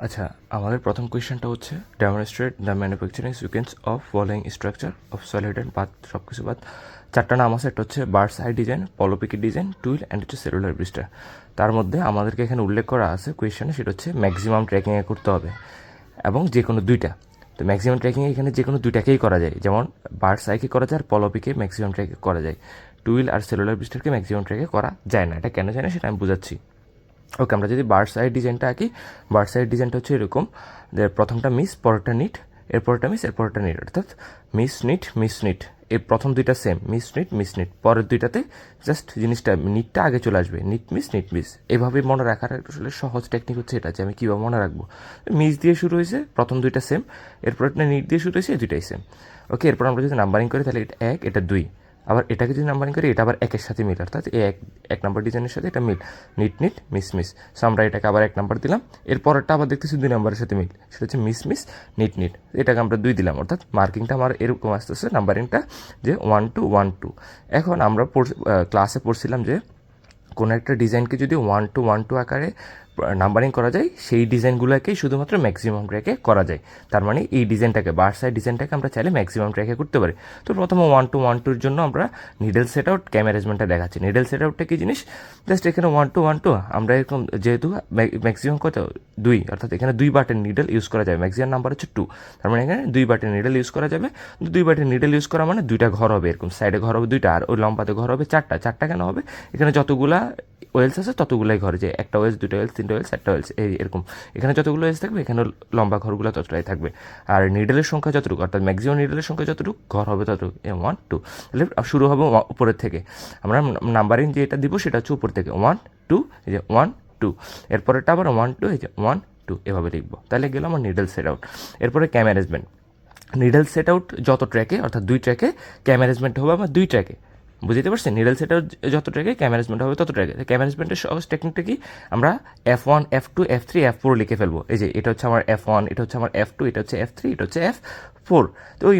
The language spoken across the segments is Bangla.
আচ্ছা, আমাদের প্রথম কোয়েশ্চেনটা হচ্ছে demonstrate the manufacturing sequence of following structure of solid and বাদ, সব কিছু বাদ। চারটা নাম আছে, একটা হচ্ছে birds eye design, polo pique design, twill and হচ্ছে সেলুলার ব্লিস্টার। তার মধ্যে আমাদেরকে এখানে উল্লেখ করা আছে কোয়েশ্চেনে, সেটা হচ্ছে ম্যাক্সিমাম ট্র্যাকিংয়ে করতে হবে এবং যে কোনো দুইটা। তো ম্যাক্সিমাম ট্র্যাকিংয়ে এখানে যে কোনো দুইটাকেই করা যায়, যেমন বার্ডস আইকে করা যায় আর পলোপিকে ম্যাক্সিমাম ট্র্যাকে করা যায়। টুইল আর সেলুলার ব্লিস্টারকে ম্যাক্সিমাম ট্র্যাকে করা যায় না। এটা কেন যায় না সেটা আমি বুঝাচ্ছি। ওকে, আমরা যদি বার্ডস আই ডিজাইনটা আঁকি, বার্ডস আই ডিজাইনটা হচ্ছে এরকম যে প্রথমটা মিস, পরেরটা নিট, এরপরটা মিস, এরপরটা নিট, অর্থাৎ মিস নিট মিস নিট। এই প্রথম দুইটা same, miss knit miss knit. পরের দুইটাতে জাস্ট জিনিসটা নিটটা আগে চলে আসবে, নিট মিস নিট মিস। এভাবে মনে রাখার আসলে সহজ টেকনিক হচ্ছে এটা, যে আমি কীভাবে মনে রাখবো। মিস দিয়ে শুরু হয়েছে, প্রথম দুইটা সেম, এরপর একটা নিট দিয়ে শুরু হয়েছে, দুইটাই সেম। ওকে, এরপর আমরা যদি নাম্বারিং করি তাহলে এটা এক, এটা দুই। আবার এটাকে যদি নাম্বারিং করি, এটা আবার একের সাথে মিল, অর্থাৎ এক নাম্বার ডিজাইনের সাথে এটা মিল, knit knit miss miss. So আমরা এটাকে আবার এক নাম্বার দিলাম। এরপরটা আবার দেখতেছি দুই নাম্বারের সাথে মিল, সেটা হচ্ছে মিস মিস নিট নিট। এটাকে আমরা দুই দিলাম, অর্থাৎ মার্কিংটা আমার এরকম আসতেছে নাম্বারিংটা, যে 1 2 1 2। এখন আমরা ক্লাসে পড়ছিলাম যে কোনো একটা ডিজাইনকে যদি 1 2 1 2 আকারে নাম্বারিং করা যায়, সেই ডিজাইনগুলোকেই শুধুমাত্র ম্যাক্সিমাম ট্র্যাকে করা যায়। তার মানে এই ডিজাইনটাকে, বার্সাই ডিজাইনটাকে আমরা চাইলে ম্যাক্সিমাম ট্র্যাকে করতে পারি। তো প্রথমে 1 2 1 2-র জন্য আমরা নিডল সেট আউট ক্যামেরাজমেন্টটা দেখাচ্ছি। নিডল সেট আউটটা কি জিনিস? জাস্ট এখানে 1 2 1 2 আমরা এরকম, যেহেতু ম্যাক্সিমাম কত 2, অর্থাৎ এখানে 2 বাটের নিডল ইউজ করা যাবে। ম্যাক্সিমাম নাম্বার হচ্ছে 2, তার মানে এখানে 2 বাটের নিডল ইউজ করা যাবে। 2 বাটের নিডল ইউজ করা মানে দুইটা ঘর হবে, এরকম সাইডে ঘর হবে দুইটা, আর ওই লম্বাতে ঘর হবে চারটা। চারটা কেন হবে? এখানে যতগুলা ওয়েলস আছে ততগুলাই ঘর, যে একটা ওয়েলস, দুটো ওয়েলস, তিনটা ওয়েলস, একটা ওয়েলস, এই এরকম এখানে যতগুলো ওয়েলস থাকবে, এখানে লম্বা ঘরগুলো ততটাই থাকবে। আর নিডলের সংখ্যা যতটুকু, অর্থাৎ ম্যাক্সিমাম নিডলের সংখ্যা যতটুকু, ঘর হবে ততটুকু। 1 2, তাহলে শুরু হবে উপরের থেকে। আমরা নাম্বারিং যেটা দিব সেটা হচ্ছে উপর থেকে 1 2, এই যে 1 2। এরপরেটা আবার 1 2, এই যে 1 2, এভাবে লিখবো। তাহলে গেল আমার নিডল সেট আউট। এরপরে ক্যামেরাজমেন্ট। নিডল সেট আউট যত ট্র্যাকে, অর্থাৎ 2 ট্র্যাকে, ক্যামেরাজমেন্ট হবে আমার 2 ট্র্যাকে। বুঝতে পারছেন? নিডল সেট আউট যত ট্র্যাকে, ক্যামেরাজমেন্ট হবে তত ট্র্যাকে। ক্যামেরাজমেন্টের সহজ টেকনিকটা কি? আমরা F1 F2 F3 F4 লিখে ফেলবো। এই যে এটা হচ্ছে আমার F1, এটা হচ্ছে আমার F2, এটা হচ্ছে F3, এটা হচ্ছে F4। তো ওই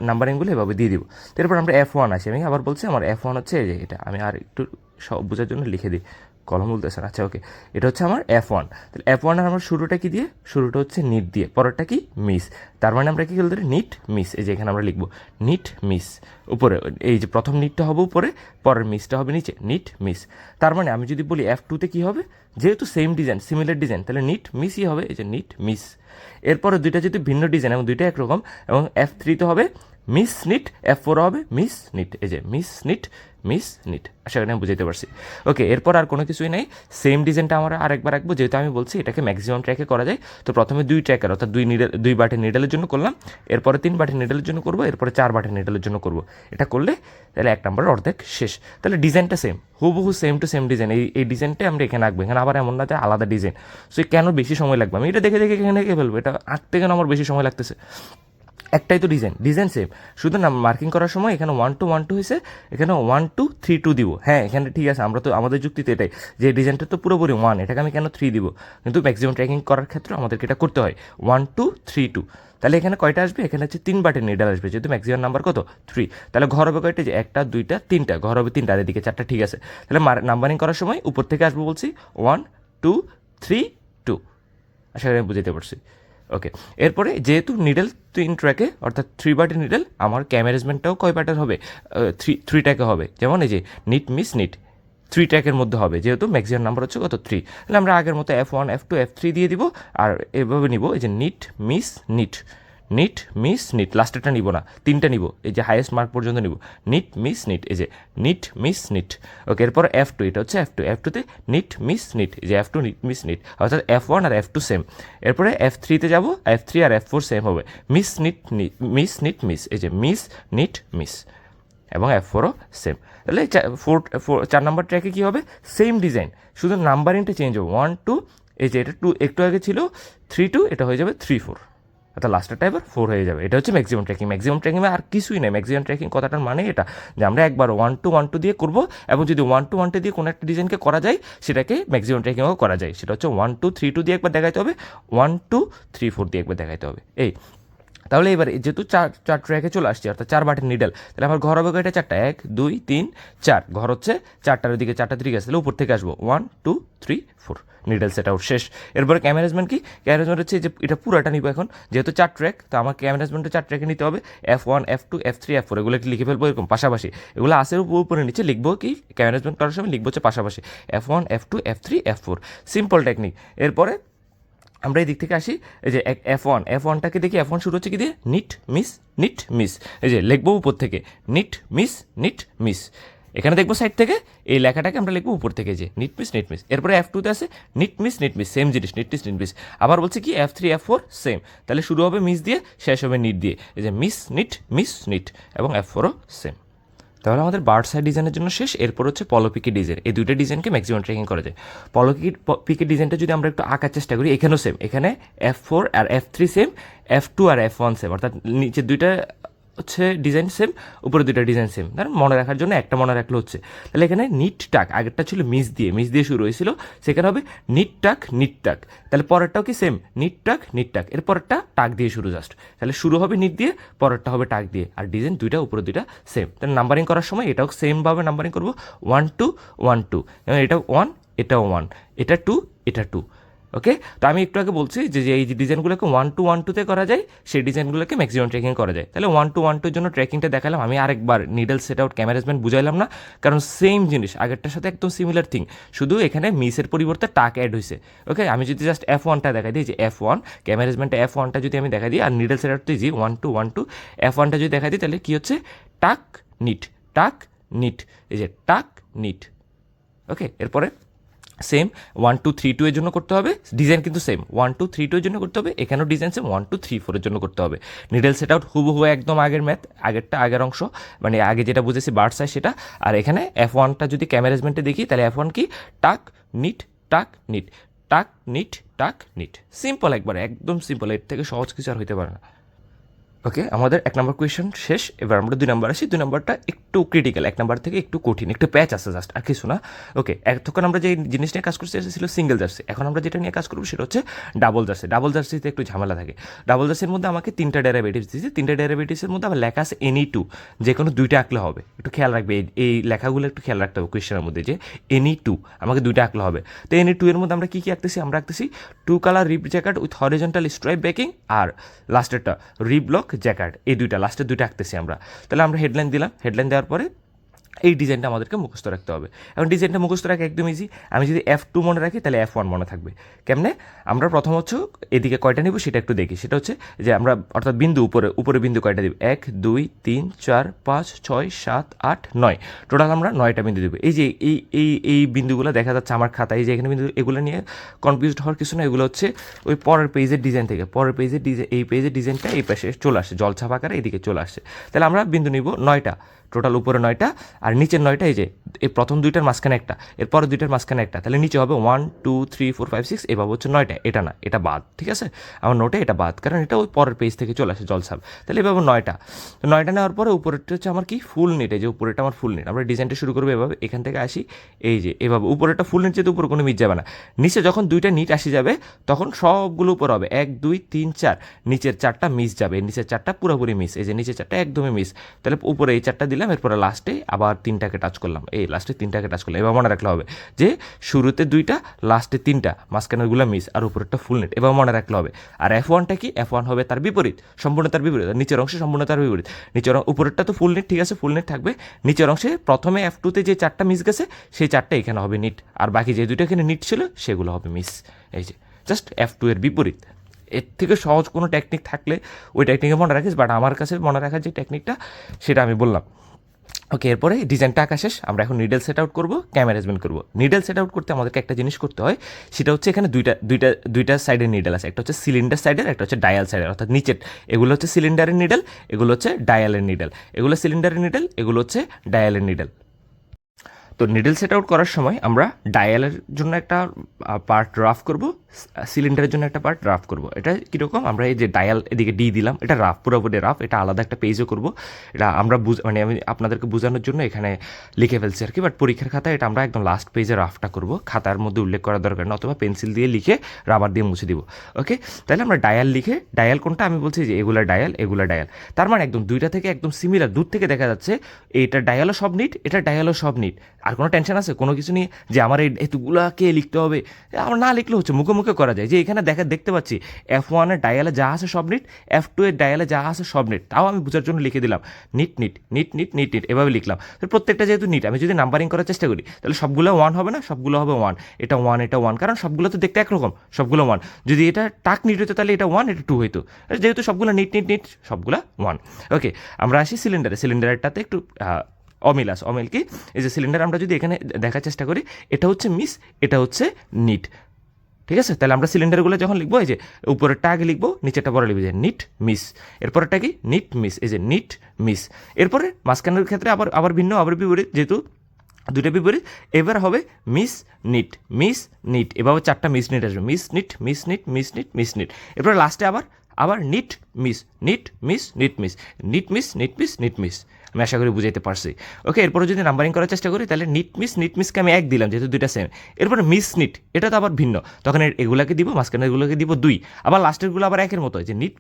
নাম্বারিংগুলো এভাবে দিয়ে দিব। এরপর আমরা F1 আসি। আমি আবার বলছি আমার F1 হচ্ছে এই যে এটা, আমি আর একটু সব বোঝার জন্য লিখে দিই, কলম বলতেছেন। আচ্ছা, ওকে, এটা হচ্ছে আমার F1। তাহলে F1 আর আমার শুরুটা কি দিয়ে? শুরুটা হচ্ছে নিট দিয়ে, পরেরটা কি? মিস। তার মানে আমরা কি বলতে পারি? Knit miss. এই যে এখানে আমরা লিখবো নিট মিস। উপরে এই যে প্রথম নিটটা হবে উপরে, পরের মিসটা হবে নিচে, নিট মিস। তার মানে আমি যদি বলি F2-তে কী হবে? যেহেতু সেম ডিজাইন, সিমিলার ডিজাইন, তাহলে নিট মিসই হবে, এই যে নিট মিস। এরপরে দুইটা যদি ভিন্ন ডিজাইন এবং দুইটা একরকম, এবং F3-তে হবে মিস নিট, F4 হবে মিস নিট, এই যে মিস নিট মিস নিট। আশা করি আমি বুঝাইতে পারছি। ওকে, এরপর আর কোনো কিছুই নেই। সেম ডিজাইনটা আমরা আরেকবার রাখবো, যেহেতু আমি বলছি এটাকে ম্যাক্সিমাম ট্র্যাকে করা যায়। তো প্রথমে 2 ট্র্যাকের, অর্থাৎ 2 বাটের নিডলের জন্য করলাম, এরপরে 3 বাটের নিডলের জন্য করবো, এরপরে 4 বাটের নিডলের জন্য করবো। এটা করলে তাহলে 1 নম্বরের অর্ধেক শেষ। তাহলে ডিজাইনটা সেম, হুবহু সেম টু সেম ডিজাইন। এই ডিজাইনটাই আমরা এখানে আঁকবো। এখানে আবার এমন না যে আলাদা ডিজাইন। সো কেন বেশি সময় লাগবে? আমি এটা দেখে দেখে এখানে এঁকে ফেলবো। এটা আঁকতে কেন আমার বেশি সময় লাগতেছে? একটাই তো ডিজাইন, ডিজাইন সেম, শুধু না মার্কিং করার সময় এখানে 1 2 1 2 হয়েছে, এখানে 1 2 3 2 দিব। হ্যাঁ, এখানে ঠিক আছে, আমরা তো আমাদের যুক্তিতে এটাই, যে ডিজাইনটা তো পুরোপুরি 1, এটাকে আমি কেন 3 দিব? কিন্তু ম্যাক্সিমাম ট্র্যাকিং করার ক্ষেত্রে আমাদেরকে এটা করতে হয় 1 2 3 2। তাহলে এখানে কয়টা আসবে? এখানে হচ্ছে 3 বাটের নিডল আসবে, যেহেতু ম্যাক্সিমাম নাম্বার কত? 3। তাহলে ঘর হবে কয়টা? যে 1টা 2টা 3টা, ঘর হবে 3টা, আর এদিকে 4টা, ঠিক আছে। তাহলে নাম্বারিং করার সময় উপর থেকে আসবো বলছি 1 2 3 2। আশা করি আমি বুঝতে পারছি। ওকে, এরপরে যেহেতু নিডল 3 ট্র্যাকে, অর্থাৎ 3 বাটের নিডল, আমার ক্যামেরাজমেন্টটাও কয় বাটের হবে? 3 ট্র্যাকে হবে। যেমন এই যে নিট মিস নিট 3 ট্র্যাকের মধ্যে হবে, যেহেতু ম্যাক্সিমাম নাম্বার হচ্ছে কত? 3। তাহলে আমরা আগের মতো F1 F2 F3 দিয়ে দিব, আর এভাবে নিব, এই যে knit miss knit, knit miss knit, লাস্টেরটা নিব না, 3টা নিব, এই যে হাইয়েস্ট মার্ক পর্যন্ত নিব, নিট মিস নিট, এই যে নিট মিস নিট। ওকে, এরপর F2, এটা হচ্ছে F2, F2-তে নিট মিস নিট, এই যে F2 নিট মিস নিট, অর্থাৎ F1 আর F2 সেম। এরপরে F3-তে যাব, F3 আর F4 সেম হবে, miss knit miss knit miss, এই যে মিস নিট মিস, এবং F4ও সেম। তাহলে 4 নাম্বার ট্র্যাকে কী হবে? সেম ডিজাইন, শুধু নাম্বারিংটা চেঞ্জ হবে। 1 2, এই যে এটা 2 একটু আগে ছিল 3 2, এটা হয়ে যাবে 3 4, অর্থাৎ লাস্টেরটা এবার 4 হয়ে যাবে। এটা হচ্ছে ম্যাক্সিমাম ট্র্যাকিং। ম্যাক্সিমাম ট্র্যাকিংয়ে আর কিছুই নেই। ম্যাক্সিমাম ট্র্যাকিং কথাটার মানে এটা, যে আমরা একবার 1 2 1 2 দিয়ে করবো, এবং যদি 1 2 1 2 দিয়ে কোনো একটা ডিজাইনকে করা যায়, সেটাকে ম্যাক্সিমাম ট্র্যাকিংও করা যায়। সেটা হচ্ছে 1 2 3 2 দিয়ে একবার দেখাইতে হবে, 1 2 3 4 দিয়ে একবার দেখাইতে হবে। এই তাহলে এবার যেহেতু চার ট্র্যাকে চলে আসছে অর্থাৎ 4 বাটের নিডেল, তাহলে আমার ঘর হবে কয়টা? 4টা, 1 2 3 4, ঘর হচ্ছে 4টার দিকে 4টা দিকে আসছে, তাহলে উপর থেকে আসবো 1 2 3 4, নিডেল সেট আউট শেষ। এরপরে ক্যামেরাজমেন্ট কি? ক্যামেরাজমেন্ট হচ্ছে যে এটা পুরাটা নিব এখন, যেহেতু 4 ট্র্যাক, তো আমার ক্যামেরাজমেন্টে 4 ট্র্যাকে নিতে হবে, F1 F2 F3 F4 এগুলো লিখে ফেলবো এরকম পাশাপাশি, এগুলো আসে উপরে নিচে লিখবো কি ক্যামেরাজমেন্ট করার সময় লিখবো হচ্ছে পাশাপাশি F1 F2 F3 F4, simple technique. এরপরে আমরা এই দিক থেকে আসি, এই যে F1টাকে দেখি, F1 শুরু হচ্ছে কি দিয়ে? নিট মিস, এই যে লিখবো উপর থেকে নিট মিস, এখানে দেখবো সাইড থেকে এই লেখাটাকে আমরা লিখবো উপর থেকে, যে নিট মিস। এরপরে F2তে আছে নিট মিস সেম জিনিস, নিট মিস। আবার বলছে কি F3 F4 সেম, তাহলে শুরু হবে মিস দিয়ে, শেষ হবে নিট দিয়ে, এই যে মিস নিট, এবং F4ও সেম। তাহলে আমাদের বার্ড সাইড ডিজাইনের জন্য শেষ। এরপর হচ্ছে পলোপিকি ডিজাইন, এই দুইটা ডিজাইনকে ম্যাক্সিমাম ট্রেকিং করা যায়। পলোপিকি ডিজাইনটা যদি আমরা একটু আঁকার চেষ্টা করি, এখানেও সেম, এখানে F4 আর F3 সেম, F2 আর F1 সেম, অর্থাৎ নিচে দুইটা হচ্ছে ডিজাইন সেম, উপরে দুইটা ডিজাইন সেম, ধরেন মনে রাখার জন্য একটা মনে রাখলে হচ্ছে। তাহলে এখানে নিট টাক, আগেরটা ছিল মিস দিয়ে শুরু হয়েছিল, সেখানে হবে নিট টাক, তাহলে পরেরটাও কি সেম, নিট টাক, এর পরেরটা টাক দিয়ে শুরু জাস্ট, তাহলে শুরু হবে নিট দিয়ে, পরেরটা হবে টাক দিয়ে, আর ডিজাইন দুইটা উপরে দুইটা সেম। তাহলে নাম্বারিং করার সময় এটাও সেমভাবে নাম্বারিং করবো, 1 2 1 2, এটাও 1 এটাও 1, এটা 2 এটা 2। ওকে, তো আমি একটু আগে বলছি যে এই যে ডিজাইনগুলোকে 1 2 1 2তে করা যায়, সেই ডিজাইনগুলোকে ম্যাক্সিমাম ট্রেকিং করা যায়। তাহলে 1 2 1 2-র জন্য ট্রেকিংটা দেখালাম আমি, আরেকবার নিডল সেট আউট ক্যামেরাজমেন্ট বুঝাইলাম না, কারণ সেম জিনিস আগেরটার সাথে একদম সিমিলার থিং, শুধু এখানে মিসের পরিবর্তে টাক অ্যাড হয়েছে। ওকে, আমি যদি জাস্ট F1টা দেখাই দিই, যে F1 ক্যামেরাজমেন্টে F1টা যদি আমি দেখাই দিই, আর নিডল সেট আউট দিই 1 2 1 2, F1টা যদি দেখাই দিই, তাহলে কী হচ্ছে? টাক নিট, এই যে টাক নিট। ওকে, এরপরে সেম 1 2 3 2 এর জন্য করতে হবে, ডিজাইন কিন্তু সেম 1 2 3 2 এর জন্য করতে হবে, এখানেও ডিজাইন সেম 1 2 3 4 এর জন্য করতে হবে। নিডল সেট আউট হুবহু একদম আগের ম্যাথ, আগের অংশ, মানে আগে যেটা বুঝেছি বার্ড সাইজ সেটা। আর এখানে F1টা যদি ক্যামেরাজমেন্টে দেখি, তাহলে F1 কি? টাক নিট, সিম্পল, একবার একদম সিম্পল, এর থেকে সহজ কিছু আর হইতে পারে না। ওকে, আমাদের 1 নম্বর কোয়েশ্চেন শেষ। এবার আমরা 2 নম্বর আসি। 2 নম্বরটা একটু ক্রিটিক্যাল, 1 নম্বর থেকে একটু কঠিন, একটু প্যাচ আছে জাস্ট, আর কিছু না। ওকে, এতক্ষণ আমরা যে জিনিস নিয়ে কাজ করছি সেটা ছিল সিঙ্গেল জার্সি, এখন আমরা যেটা নিয়ে কাজ করবো সেটা হচ্ছে ডাবল জার্সিতে একটু ঝামেলা থাকে। ডাবল জার্সির মধ্যে আমাকে 3টা ডেরিভেটিভস দিয়েছে, 3টা ডেরিভেটিভসের মধ্যে আবার লেখা আছে any2, যে কোনো 2টা আঁকলে হবে। একটু খেয়াল রাখবে, এই লেখাগুলো একটু খেয়াল রাখতে হবে কোয়েশ্চেনের মধ্যে, যে any2 আমাকে 2টা আঁকলে হবে। তো any2 এর মধ্যে আমরা কী আঁকতেছি? আমরা আঁকতেছি 2 colour rib jacket with horizontal stripe backing, আর লাস্টেরটা রিবলক জ্যাকেট, এই দুইটা লাস্টের দুইটা আঁকতেছি আমরা। তাহলে আমরা হেডলাইন দিলাম, হেডলাইন দেওয়ার পরে এই ডিজাইনটা আমাদেরকে মুখস্থ রাখতে হবে। এখন ডিজাইনটা মুখস্থ রাখা একদম ইজি, আমি যদি F2 মনে রাখি তাহলে F1 মনে থাকবে। কেমনে? আমরা প্রথম হচ্ছে এদিকে কয়টা নিব সেটা একটু দেখি, সেটা হচ্ছে যে আমরা অর্থাৎ বিন্দু উপরে বিন্দু কয়টা দিব? 1 2 3 4 5 6 7 8 9, টোটাল আমরা 9টা বিন্দু দিব। এই যে এই বিন্দুগুলো দেখা যাচ্ছে আমার খাতায়, এই যে এখানে বিন্দু, এগুলো নিয়ে কনফিউজড হওয়ার কিছু না, এগুলো হচ্ছে ওই পরের পেজের ডিজাইন থেকে, এই পেজের ডিজাইনটা এই পাশে চলে আসছে, জলছাপ আকারে এদিকে চলে আসছে। তাহলে আমরা বিন্দু নিব 9টা, টোটাল উপরে 9টা, আর নিচের 9টা এই যে এই প্রথম দুইটার মাঝখানে একটা, এরপরে দুইটার মাঝখানে একটা, তাহলে নিচে হবে 1 2 3 4 5 6, এভাবে হচ্ছে 9টা, এটা না, এটা বাদ, ঠিক আছে? আমার নোটে এটা বাদ, কারণ এটা ওই পরের পেজ থেকে চলে আসে জলছাপ। তাহলে এভাবে 9টা, তো 9টা নেওয়ার পরে উপরেরটা হচ্ছে আমার কি? ফুল নিট, এই যে উপরেটা আমার ফুল নিট। আমরা ডিজাইনটা শুরু করবো এভাবে, এখান থেকে আসি, এই যে এভাবে উপরেটা ফুল নিট, যেহেতু উপরে কোনো মিট যাবে না, নিচে যখন 2টা নিট আসি যাবে তখন সবগুলো উপর হবে 1 2 3 4, নিচের 4টা মিস যাবে, নিচের 4টা পুরোপুরি মিস, এই যে নিচের 4টা একদমই মিস। তাহলে উপরে এই 4টা দিলাম, এরপরে লাস্টে আবার 3টাকে টাচ করলাম, এই লাস্টে 3টাকে টাচ করলাম। এবার মনে রাখলে হবে যে শুরুতে 2টা, লাস্টে 3টা, মাঝখানেরগুলো মিস, আর উপরেরটা ফুল নেট, এবার মনে রাখলে হবে। আর F1টা কি? F1 হবে তার বিপরীত, সম্পূর্ণ তার বিপরীত, নিচের অংশে সম্পূর্ণ তার বিপরীত। উপরেরটা তো ফুল নেট, ঠিক আছে, ফুল নেট থাকবে, নিচের অংশে প্রথমে F2তে যে 4টা মিস গেছে সেই 4টা এখানে হবে নিট, আর বাকি যে 2টা এখানে নিট ছিল সেগুলো হবে মিস। এই যে জাস্ট F2 এর বিপরীত। এর থেকে সহজ কোনো টেকনিক থাকলে ওই টেকনিকে মনে রাখিস, বাট আমার কাছে মনে রাখার যে টেকনিকটা সেটা আমি বললাম। ওকে, এরপরে ডিজাইনটা আঁকা শেষ, আমরা এখন নিডল সেট আউট করবো, ক্যামেরাজমেন্ট করবো। নিডল সেট আউট করতে আমাদেরকে একটা জিনিস করতে হয়, সেটা হচ্ছে এখানে দুইটা সাইডের নিডল আছে, একটা হচ্ছে সিলিন্ডার সাইডের, একটা হচ্ছে ডায়াল সাইডের, অর্থাৎ নিচের এগুলো হচ্ছে সিলিন্ডারের নিডল, এগুলো হচ্ছে ডায়ালের নিডল, এগুলো সিলিন্ডারের নিডল, এগুলো হচ্ছে ডায়ালের নিডল। তো নিডল সেট আউট করার সময় আমরা ডায়ালের জন্য একটা পার্ট রাফ করব, সিলিন্ডারের জন্য একটা পার্ট রাফ করব। এটা কীরকম, আমরা এই যে ডায়াল এদিকে ডি দিলাম, এটা রাফ, পুরোপুরি রাফ, এটা আলাদা একটা পেজও করব। এটা আমরা মানে আমি আপনাদেরকে বোঝানোর জন্য এখানে লিখে ফেলছি আর কি, বাট পরীক্ষার খাতায় এটা আমরা একদম লাস্ট পেজে রাফটা করব, খাতার মধ্যে উল্লেখ করার দরকার না, অথবা পেন্সিল দিয়ে লিখে রাবার দিয়ে মুছে দিব। ওকে, তাহলে আমরা ডায়াল লিখে, ডায়াল কোনটা আমি বলছি যে এগুলা ডায়াল, এগুলা ডায়াল, তার মানে একদম দুইটা থেকে একদম সিমিলার, দূর থেকে দেখা যাচ্ছে এটা ডায়ালও সব নিট, এটা ডায়ালও সব নিট। আর কোনো টেনশন আছে কোনো কিছু নিয়ে যে আমার এই এতগুলাকে লিখতে হবে? আমার না লিখলে হচ্ছে, মুখে মুখে করা যায়। যে এখানে দেখতে পাচ্ছি F1 ডায়ালে যা আছে সব নিট, F2 ডায়ালে যা আছে সব নিট, তাও আমি বোঝার জন্য লিখে দিলাম knit knit knit knit knit knit, এভাবে লিখলাম। তো প্রত্যেকটা যেহেতু নিট, আমি যদি নাম্বারিং করার চেষ্টা করি তাহলে সবগুলো 1 হবে না, সবগুলো হবে 1, এটা 1, এটা 1, কারণ সবগুলো তো দেখতে একরকম, সবগুলো 1। যদি এটা টাক নিট হতো তাহলে এটা 1, এটা 2 হইতো, যেহেতু সবগুলো নিট নিট নিট, সবগুলো 1। ওকে, আমরা আসি সিলিন্ডারে। সিলিন্ডারটাতে একটু অমিল আছে। অমিল কি, এই যে সিলিন্ডার আমরা যদি এখানে দেখার চেষ্টা করি, এটা হচ্ছে মিস, এটা হচ্ছে নিট, ঠিক আছে? তাহলে আমরা সিলিন্ডারগুলো যখন লিখবো, এই যে উপরেরটা আগে লিখবো, নিচেরটা পরে লিখবো যে নিট মিস, এরপরেরটা কি নিট মিস, এই যে নিট মিস। এরপরে মাঝখানের ক্ষেত্রে আবার ভিন্ন, আবার বিপরীত, যেহেতু দুটো বিপরীত, এবার হবে মিস নিট, মিস নিট, এভাবে 4টা মিস নিট আসবে, miss knit, miss knit, miss knit, miss knit. এরপরে লাস্টে আবার knit miss, knit miss, knit miss, knit miss, knit miss, knit miss. আমি আশা করি বুঝাইতে পারছি। ওকে, এরপরে যদি নাম্বারিং করার চেষ্টা করি তাহলে নিট মিসকে আমি 1 দিলাম, যেহেতু দুইটা সেম। এরপরে মিস নিট, এটা তো আবার ভিন্ন, তখন এগুলাকে দিব, মাঝখানেরগুলোকে দিব 2, আবার লাস্টেরগুলো আবার 1-এর মতো, যে নিট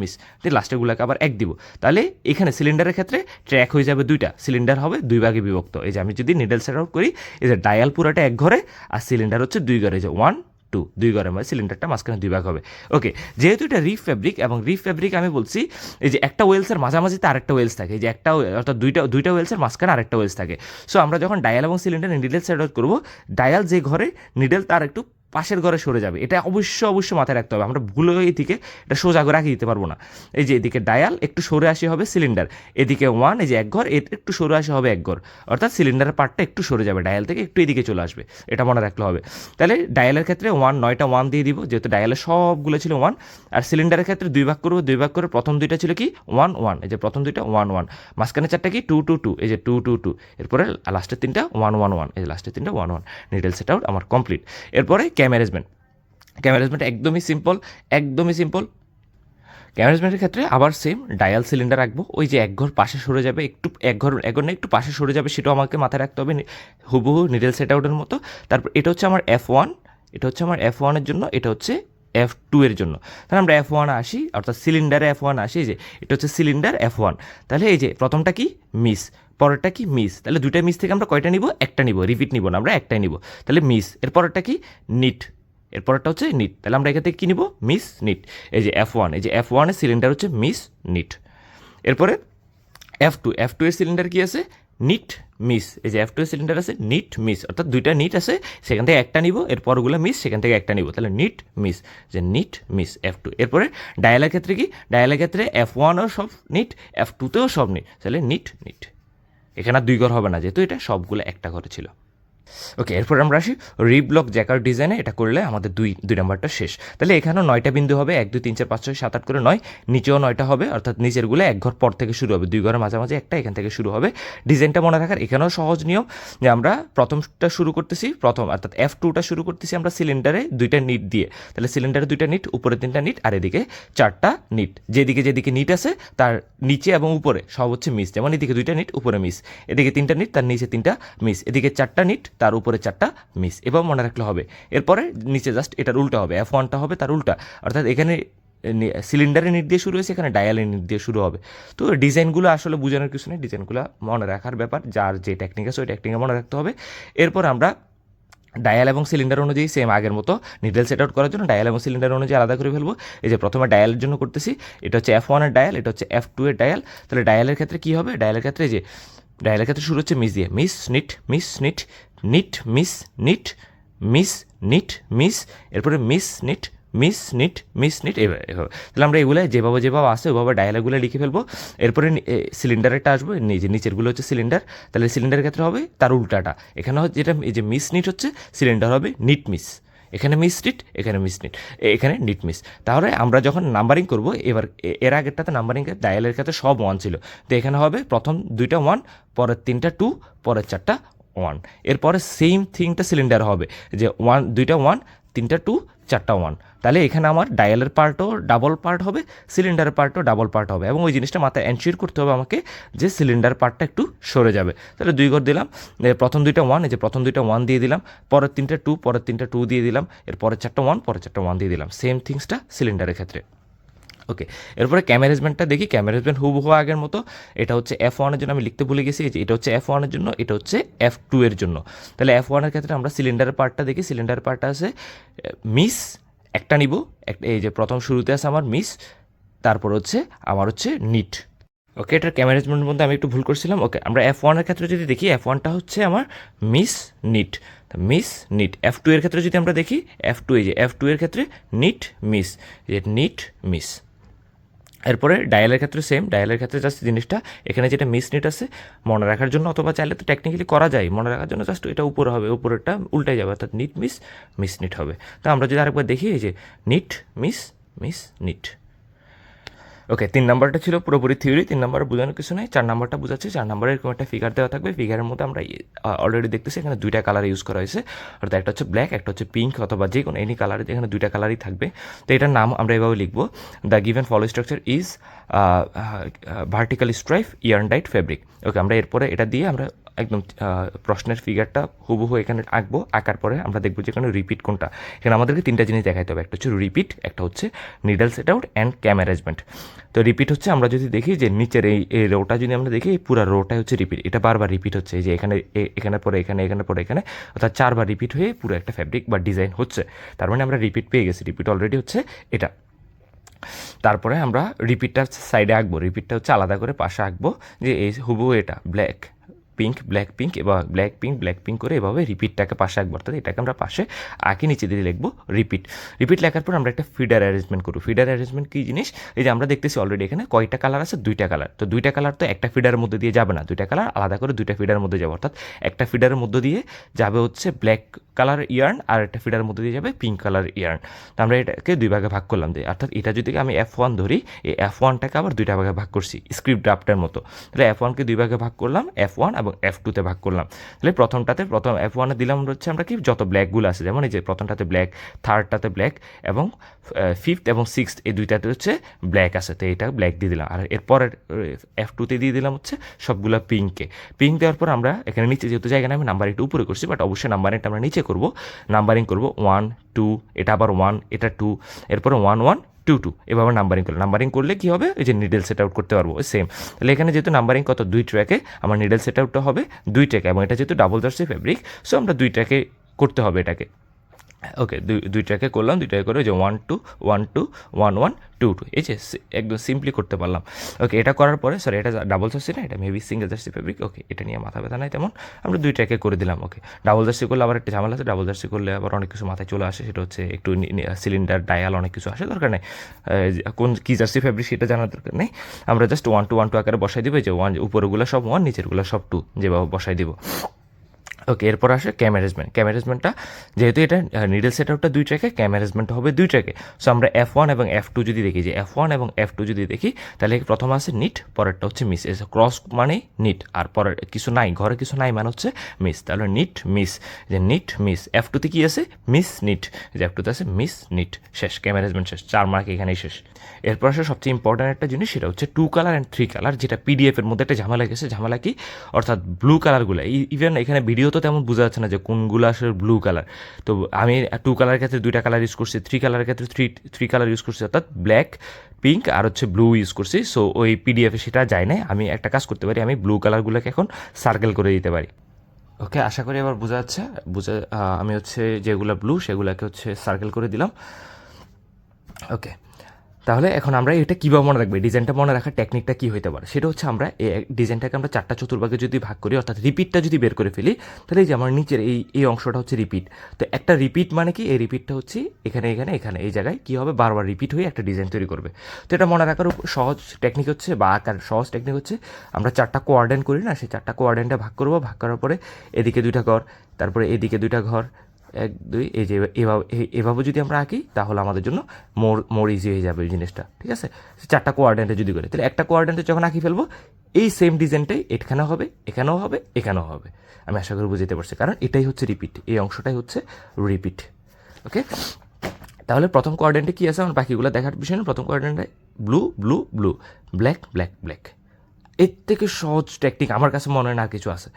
মিস, দিয়ে লাস্টেরগুলোকে আবার 1 দিব। তাহলে এখানে সিলিন্ডারের ক্ষেত্রে ট্র্যাক হয়ে যাবে 2টা, সিলিন্ডার হবে 2 ভাগে বিভক্ত। এই যে আমি যদি নিডল সেট আউট করি, এই যে ডায়াল পুরোটা 1 ঘরে আর সিলিন্ডার হচ্ছে 2 ঘরে, যে 1 2, 2 ঘরের মধ্যে সিলিন্ডারটা মাঝখানে 2 ভাগ হবে। ওকে, যেহেতু এটা রিফ ফ্যাব্রিক, এবং রিফ ফ্যাব্রিক আমি বলছি এই যে একটা ওয়েলসের মাঝামাঝিতে আরেকটা ওয়েলস থাকে, এই যে একটা, অর্থাৎ দুইটা ওয়েলসের মাঝখানে আরেকটা ওয়েলস থাকে। সো আমরা যখন ডায়াল এবং সিলিন্ডার নিডল সেট আউট করবো, ডায়াল যে ঘরে, নিডল তার একটু পাশের ঘরে সরে যাবে, এটা অবশ্যই মাথায় রাখতে হবে। আমরা ভুলে এদিকে এটা সোজা করে রাখি দিতে পারবো না। এই যে এদিকে ডায়াল একটু সরে আসি হবে সিলিন্ডার, এদিকে 1, এই যে 1 ঘর, একটু সরে আসি হবে 1 ঘর, অর্থাৎ সিলিন্ডারের পার্টটা একটু সরে যাবে, ডায়াল থেকে একটু এদিকে চলে আসবে, এটা মনে রাখতে হবে। তাহলে ডায়ালের ক্ষেত্রে 9টা 1 দিয়ে দিব, যেহেতু ডায়ালের সবগুলো ছিল 1। আর সিলিন্ডারের ক্ষেত্রে 2 ভাগ করবো, 2 ভাগ করে প্রথম 2টা ছিল কি 1 1, এই যে প্রথম 2টা 1 1, মাঝখানে 4টা কি 2 2 2, এই যে 2 2 2, এরপরে লাস্টের 3টা 1 1 1, এই যে লাস্টের 3টা 1 1। নিডল সেট আউট আমার কমপ্লিট। এরপরে ক্যামেরাজমেন্ট একদমই সিম্পল, একদমই সিম্পল। ক্যামেরাজমেন্টের ক্ষেত্রে আবার সেম, ডায়াল সিলিন্ডার রাখবো, ওই যে 1 ঘর পাশে সরে যাবে, একটু 1 ঘর না একটু পাশে সরে যাবে, সেটাও আমাকে মাথায় রাখতে হবে, হুবহু নিডল সেট আউটের মতো। তারপর এটা হচ্ছে আমার F1, এটা হচ্ছে আমার F1 এর জন্য, এটা হচ্ছে F2 এর জন্য। তাহলে আমরা F1 আসি, অর্থাৎ সিলিন্ডারে F1 আসি, যে এটা হচ্ছে সিলিন্ডার F1। তাহলে এই যে প্রথমটা কি মিস, পরেরটা কি মিস, তাহলে 2টা মিস থেকে আমরা কয়টা নিব? 1টা নিব, রিপিট নিব না, আমরা 1টাই নিব। তাহলে মিস, এর পরেরটা কি নিট, এরপরটা হচ্ছে নিট, তাহলে আমরা এখান থেকে কী নিব? Miss knit. এই যে F1, এই যে F1 এর সিলিন্ডার হচ্ছে মিস নিট। এরপরে F2 এর সিলিন্ডার কি আছে? Knit miss. এই যে F2 এর সিলিন্ডার আছে নিট মিস, অর্থাৎ 2টা নিট আছে, সেখান থেকে 1টা নিব, এরপরগুলো মিস, সেখান থেকে 1টা নিব, তাহলে নিট মিস, যে নিট মিস F2। এরপরে ডায়ালের ক্ষেত্রে কি? ডায়ালের ক্ষেত্রে F1ও সব নিট, F2তেও সব নিট, তাহলে নিট নিট। এখানে আর 2 ঘর হবে না, যেহেতু এটা সবগুলো একটা ঘরে ছিল। ওকে, এরপর আমরা আসি রিব্লক জ্যাকার ডিজাইনে। এটা করলে আমাদের 2 নাম্বারটা শেষ। তাহলে এখানেও 9টা বিন্দু হবে, 1 2 3 4 5 6 7 8 করে 9, নিচেও 9টা হবে, অর্থাৎ নিচেরগুলো 1 ঘর পর থেকে শুরু হবে, 2 ঘরের মাঝামাঝি একটা এখান থেকে শুরু হবে। ডিজাইনটা মনে রাখার এখানেও সহজ নিয়ম, যে আমরা প্রথমটা শুরু করতেছি, অর্থাৎ F2টা শুরু করতেছি আমরা সিলিন্ডারে 2টা নিট দিয়ে, তাহলে সিলিন্ডারে 2টা নিট, উপরে 3টা নিট, আর এদিকে 4টা নিট। যেদিকে নিট আছে তার নিচে এবং উপরে সব হচ্ছে মিস, যেমন এদিকে 2টা নিট, উপরে মিস, এদিকে 3টা নিট, তার নিচে 3টা মিস, এদিকে 4টা নিট, তার উপরে 4টা মিস, এবার মনে রাখলে হবে। এরপরে নিচে জাস্ট এটার উল্টা হবে, F1টা হবে তার উল্টা, অর্থাৎ এখানে সিলিন্ডারের নিট দিয়ে শুরু হয়েছে, এখানে ডায়ালের নিট দিয়ে শুরু হবে। তো ডিজাইনগুলো আসলে বোঝানোর কিছু নেই, ডিজাইনগুলো মনে রাখার ব্যাপার, যার যে টেকনিক আছে ওই টেকনিকে মনে রাখতে হবে। এরপর আমরা ডায়াল এবং সিলিন্ডার অনুযায়ী সেম আগের মতো নিডল সেট আউট করার জন্য ডায়াল এবং সিলিন্ডার অনুযায়ী আলাদা করে ফেলবো। এই যে প্রথমে ডায়ালের জন্য করতেছি, এটা হচ্ছে F1 এর ডায়াল, এটা হচ্ছে F2 এর ডায়াল। তাহলে ডায়ালের ক্ষেত্রে কী হবে? ডায়ালের ক্ষেত্রে যে ডায়ালের ক্ষেত্রে শুরু হচ্ছে মিস দিয়ে, miss knit miss knit, knit miss knit miss knit miss, এরপরে miss knit miss knit miss knit, এভাবে। তাহলে আমরা এগুলো যেভাবে আসে ওইভাবে ডায়ালগুলো লিখে ফেলবো। এরপরে সিলিন্ডারেরটা আসবো, নিচেরগুলো হচ্ছে সিলিন্ডার, তাহলে সিলিন্ডারের ক্ষেত্রে হবে তার উল্টাটা। এখানে যেটা এই যে মিস নিট হচ্ছে, সিলিন্ডার হবে নিট মিস, এখানে মিস নিট, এখানে মিস নিট, এখানে নিট মিস। তাহলে আমরা যখন নাম্বারিং করব, এবার এর আগেরটাতে নাম্বারিং ডায়ালের ক্ষেত্রে সব 1 ছিল, তো এখানে হবে প্রথম 2টা 1, পরের 3টা 2, পরের 4টা 1। এরপরে সেম থিংটা সিলিন্ডার হবে, যে 2টা 1, তিনটা 2 4টা 1, তাহলে এখানে আমার ডায়ালের পার্টও ডাবল পার্ট হবে, সিলিন্ডারের পার্টও ডাবল পার্ট হবে, এবং ওই জিনিসটা মাথায় এনশিওর করতে হবে আমাকে যে সিলিন্ডার পার্টটা একটু সরে যাবে। তাহলে 2 ঘর দিলাম, প্রথম দুইটা 1, এই যে প্রথম দুইটা 1 দিয়ে দিলাম, পরের তিনটা 2, পরের তিনটা 2 দিয়ে দিলাম, এর পরের 4টা 1, পরের 4টা 1 দিয়ে দিলাম। সেম থিংসটা সিলিন্ডারের ক্ষেত্রে। ওকে, এরপরে ক্যামেরেজমেন্টটা দেখি। ক্যামেরেজমেন্ট হুবহু আগের মতো। এটা হচ্ছে F1 এর জন্য, আমি লিখতে ভুলে গেছি, এটা হচ্ছে F1 এর জন্য, এটা হচ্ছে F2 এর জন্য। তাহলে F1 এর ক্ষেত্রে আমরা সিলিন্ডারের পার্টটা দেখি। সিলিন্ডারের পার্টটা আছে মিস, একটা নিব, একটা এই যে প্রথম শুরুতে আছে আমার মিস, তারপর হচ্ছে আমার হচ্ছে নিট। ওকে, এটার ক্যামেরেজমেন্টের মধ্যে আমি একটু ভুল করছিলাম। ওকে, আমরা F1 এর ক্ষেত্রে যদি দেখি, F1টা হচ্ছে আমার miss knit, miss NEET. F2 এর ক্ষেত্রে যদি আমরা দেখি, F2, এই যে F2 এর ক্ষেত্রে নিট মিস, যে নিট মিস। এরপরে ডায়ালের ক্ষেত্রে সেম, ডায়ালের ক্ষেত্রে জাস্ট জিনিসটা এখানে যেটা মিস নিট আছে মনে রাখার জন্য, অথবা চাইলে তো টেকনিক্যালি করা যায় মনে রাখার জন্য, জাস্ট এটা উপরে হবে, উপরেরটা উল্টে যাবে, অর্থাৎ নিট মিস, মিস নিট হবে। তো আমরা যদি আরেকবার দেখি, এই যে নিট মিস, মিস নিট। ওকে, 3 নাম্বারটা ছিল পুরোপুরি থিওরি, 3 নাম্বার বোঝানোর কিছু নেই। 4 নাম্বারটা বোঝাচ্ছে। 4 নাম্বারে এরকম একটা ফিগার দেওয়া থাকবে, ফিগারের মধ্যে আমরা অলরেডি দেখতেছি এখানে 2টা কালার ইউজ করা হয়েছে, অর্থাৎ একটা হচ্ছে ব্ল্যাক, একটা হচ্ছে পিঙ্ক, অথবা যে কোনো এনি কালার, এখানে 2টা কালারই থাকবে। তো এটার নাম আমরা এভাবে লিখবো, the given follow structure is vertical stripe yarn dyed fabric. Okay, আমরা এরপরে এটা দিয়ে আমরা একদম প্রশ্নের ফিগারটা হুবহু এখানে আঁকবো। আঁকার পরে আমরা দেখবো যে এখানে রিপিট কোনটা। এখানে আমাদেরকে 3টা জিনিস দেখাইতে হবে, একটা হচ্ছে রিপিট, একটা হচ্ছে নিডল সেট আউট অ্যান্ড ক্যামেরেজমেন্ট। তো রিপিট হচ্ছে আমরা যদি দেখি যে নিচের এই রোটা যদি আমরা দেখি, এই পুরো রোটাই হচ্ছে রিপিট, এটা বারবার রিপিট হচ্ছে, এই যে এখানে এখানে পরে এখানে, এখানে পরে এখানে, অর্থাৎ 4বার রিপিট হয়ে পুরো একটা ফ্যাব্রিক বা ডিজাইন হচ্ছে। তার মানে আমরা রিপিট পেয়ে গেছি, রিপিট অলরেডি হচ্ছে এটা। তারপরে আমরা রিপিটটা সাইডে আঁকবো, রিপিটটা হচ্ছে আলাদা করে পাশে আঁকবো, যে এই হুবহু এটা ব্ল্যাক পিঙ্ক, ব্ল্যাক পিঙ্ক, এবং ব্ল্যাক পিঙ্ক, ব্ল্যাক পিঙ্ক করে এভাবে রিপিটটাকে পাশে আঁকবো, অর্থাৎ এটাকে আমরা পাশে আঁকি, নিচে দিয়ে লিখবো রিপিট। রিপিট লেখার পর আমরা একটা ফিডার অ্যারেঞ্জমেন্ট করবো। ফিডার অ্যারেঞ্জমেন্ট কী জিনিস? এই যে আমরা দেখতেছি অলরেডি এখানে কয়টা কালার আছে, 2টা কালার। তো 2টা কালার তো একটা ফিডারের মধ্যে দিয়ে যাবে না, 2টা কালার আলাদা করে 2টা ফিডারের মধ্যে যাবে, অর্থাৎ একটা ফিডারের মধ্যে দিয়ে যাবে হচ্ছে ব্ল্যাক কালার ইয়ার্ন, আর একটা ফিডারের মধ্যে দিয়ে যাবে পিঙ্ক কালার ইয়ার্ন। তো আমরা এটাকে 2 ভাগে ভাগ করলাম, যে অর্থাৎ এটা যদি আমি F1 ধরি, এই F1টাকে আবার 2টা ভাগে ভাগ করছি স্ক্রিপ্ট ড্রাফটের মতো। তাহলে F1কে 2 ভাগে ভাগ করলাম, F1 এবং F2তে ভাগ করলাম। তাহলে প্রথমটাতে, প্রথম F1-এ দিলাম হচ্ছে আমরা কি, যত ব্ল্যাকগুলো আছে, যেমন এই যে প্রথমটাতে ব্ল্যাক, থার্ডটাতে ব্ল্যাক, এবং 5th এবং 6th এই 2টাতে হচ্ছে ব্ল্যাক আছে, তো এটা ব্ল্যাক দিয়ে দিলাম। আর এরপরের F2তে দিয়ে দিলাম হচ্ছে সবগুলো পিঙ্ককে। পিঙ্ক দেওয়ার পর আমরা এখানে নিচে, যেহেতু জায়গা আমি নাম্বারিংটা উপরে করছি, বাট অবশ্যই নাম্বারিংটা আমরা নিচে করবো, নাম্বারিং করবো 1 2, এটা আবার 1, এটা 2, এরপরে 1 1 2 2, এভাবে নাম্বারিং করলে, নাম্বারিং করলে কী হবে, এই যে নিডল সেট আউট করতে পারবো সেম। তাহলে এখানে যেহেতু নাম্বারিং কত, 2 ট্র্যাকে, আমার নিডল সেট আউটটা হবে 2 ট্র্যাকে, এবং এটা যেহেতু ডাবল জার্সি ফেব্রিক, সো আমরা 2 ট্র্যাকে করতে হবে এটাকে। ওকে, 2 ট্র্যাকে করলাম, 2 ট্র্যাকে করে যে 1 2 1 2 1 1 2 2, এই যে একদম সিম্পলি করতে পারলাম। ওকে, এটা করার পরে, সরি এটা ডাবল জার্সি না, এটা মেবি সিঙ্গেল জার্সি ফেব্রিক। ওকে, এটা নিয়ে মাথা ব্যথা নাই তেমন, আমরা 2 ট্র্যাকে করে দিলাম। ওকে, ডাবল জার্সি করলে আবার একটা ঝামেলা আছে, ডাবল জার্সি করলে আবার অনেক কিছু মাথায় চলে আসে, সেটা হচ্ছে একটু সিলিন্ডার ডায়াল অনেক কিছু আসে, দরকার নেই, কোন কী জার্সি ফেব্রিক সেটা জানার দরকার নেই। আমরা জাস্ট 1 2 1 2 আকারে বসাই দিব, যে 1 উপরগুলো সব 1, নিচেরগুলো সব 2, যেভাবে বসাই দিব। ওকে, এরপর আসে ক্যামেরেজমেন্ট। ক্যামেরেজমেন্টটা যেহেতু এটা নিডল সেট আউটটা 2 ট্র্যাকে, ক্যামেরেজমেন্টটা হবে 2 ট্র্যাকে। সো আমরা F1 এবং F2 যদি দেখি, যে F1 এবং F2 যদি দেখি, তাহলে প্রথম আছে নিট, পরেরটা হচ্ছে মিস। ক্রস মানে নিট, আর পরের কিছু নাই, ঘরে কিছু নাই মানে হচ্ছে মিস। তাহলে নিট মিস, যে নিট মিস। F2তে কি আছে, মিস নিট, যে F2তে আছে মিস নিট। শেষ, ক্যামেরেজমেন্ট শেষ, 4 মার্ক এখানেই শেষ। এরপর আসে সবচেয়ে ইম্পর্ট্যান্ট একটা জিনিস, সেটা হচ্ছে 2 কালার অ্যান্ড 3 কালার, যেটা PDF-এর মধ্যে একটা ঝামেলা গেছে। ঝামেলা কি, অর্থাৎ ব্লু কালারগুলো, ইভেন এখানে ভিডিও তো তেমন বোঝা যাচ্ছে না যে কোনগুলো আসলে ব্লু কালার। তো আমি 2 কালারের ক্ষেত্রে 2টা কালার ইউজ করছি, 3 কালারের ক্ষেত্রে 3 কালার ইউজ করছি, অর্থাৎ ব্ল্যাক, পিঙ্ক আর হচ্ছে ব্লু ইউজ করছি। সো ওই PDF-এ সেটা যায় না। আমি একটা কাজ করতে পারি, আমি ব্লু কালারগুলোকে এখন সার্কেল করে দিতে পারি। ওকে, আশা করি এবার বোঝা যাচ্ছে। আমি হচ্ছে যেগুলো ব্লু সেগুলোকে হচ্ছে সার্কেল করে দিলাম। ওকে, তাহলে এখন আমরা এটা কীভাবে মনে রাখবো, ডিজাইনটা মনে রাখার টেকনিকটা কী হতে পারে, সেটা হচ্ছে আমরা এই ডিজাইনটাকে আমরা 4টা চতুর্ভাগে যদি ভাগ করি, অর্থাৎ রিপিটটা যদি বের করে ফেলি, তাহলে এই যে আমার নিচের এই অংশটা হচ্ছে রিপিট। তো একটা রিপিট মানে কি, এই রিপিটটা হচ্ছে এখানে এখানে এখানে এই জায়গায় কী হবে, বারবার রিপিট হয়ে একটা ডিজাইন তৈরি করবে। তো এটা মনে রাখার সহজ টেকনিক হচ্ছে, বা আঁকার সহজ টেকনিক হচ্ছে, আমরা 4টা কোয়ার্ডেন্ট করি না, সেই 4টা কোয়ার্ডেন্টে ভাগ করবো। ভাগ করার পরে এদিকে 2টা ঘর, তারপরে এদিকে 2টা ঘর, 1 2, এই যে এভাবে যদি আমরা আঁকি, তাহলে আমাদের জন্য মোর ইজি হয়ে যাবে এই জিনিসটা, ঠিক আছে। 4টা কোয়ার্ডেন্টে যদি করি, তাহলে একটা কোয়ার্ডেন্টে যখন আঁকি ফেলবো, এই সেম ডিজাইনটাই এখানেও হবে, এখানেও হবে, এখানেও হবে। আমি আশা করি বুঝতে পারছি, কারণ এটাই হচ্ছে রিপিট, এই অংশটাই হচ্ছে রিপিট। ওকে, তাহলে প্রথম কোয়াড্রেন্টে কী আছে আমার বাকিগুলো দেখার বিষয় না। প্রথম কোয়াড্রেন্টে blue blue blue, black black black. এর থেকে সহজ টেকনিক আমার কাছে মনে হয় না আর কিছু আছে।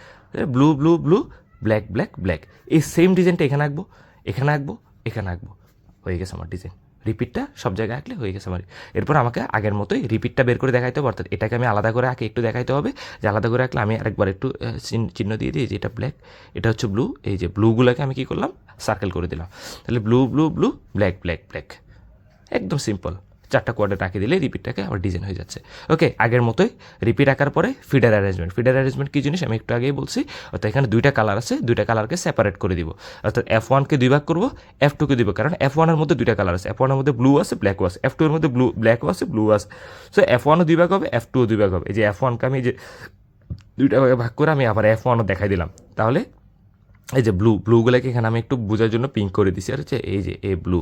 Blue blue blue, black black black, এই সেম ডিজাইনটা এখানে আঁকবো, এখানে আঁকবো, এখানে আঁকবো, হয়ে গেছে আমার ডিজাইন। রিপিটটা সব জায়গায় আঁকলে হয়ে গেছে আমার। এরপর আমাকে আগের মতোই রিপিটটা বের করে দেখাইতে হবে, অর্থাৎ এটাকে আমি আলাদা করে আঁকে একটু দেখাইতে হবে, যে আলাদা করে আঁকলে আমি আরেকবার একটু চিহ্ন দিয়ে দিই যে এটা ব্ল্যাক, এটা হচ্ছে ব্লু। এই যে ব্লুগুলোকে আমি কী করলাম, সার্কেল করে দিলাম। তাহলে blue blue blue, black black black, একদম সিম্পল। 4টা কোয়াড্রেন্ট আঁকে দিলে রিপিটটাকে আবার ডিজাইন হয়ে যাচ্ছে। ওকে, আগের মতোই রিপিট আঁকার পরে ফিডার অ্যারেঞ্জমেন্ট। ফিডার অ্যারেঞ্জমেন্ট কী জিনিস আমি একটু আগেই বলছি, অর্থাৎ এখানে 2টা কালার আছে, 2টা কালারকে সেপারেট করে দিব, অর্থাৎ F1কে 2 ভাগ করবো, F2কে 2 ভাগ, কারণ F1-এর মধ্যে 2টা কালার আছে, F1-এর মধ্যে ব্লু আছে ব্ল্যাকও আছে, F2-এর মধ্যে ব্লু ব্ল্যাকও আছে ব্লু আছে। সো F1-ও 2 ভাগ হবে, F2-ও 2 ভাগ হবে। এই যে F1কে আমি যে 2টা ভাগে ভাগ করে আমি আবার F1-ও দেখাই দিলাম। তাহলে এই যে ব্লুগুলোকে এখানে আমি একটু বোঝার জন্য পিঙ্ক করে দিছি, আর হচ্ছে এই যে এই ব্লু,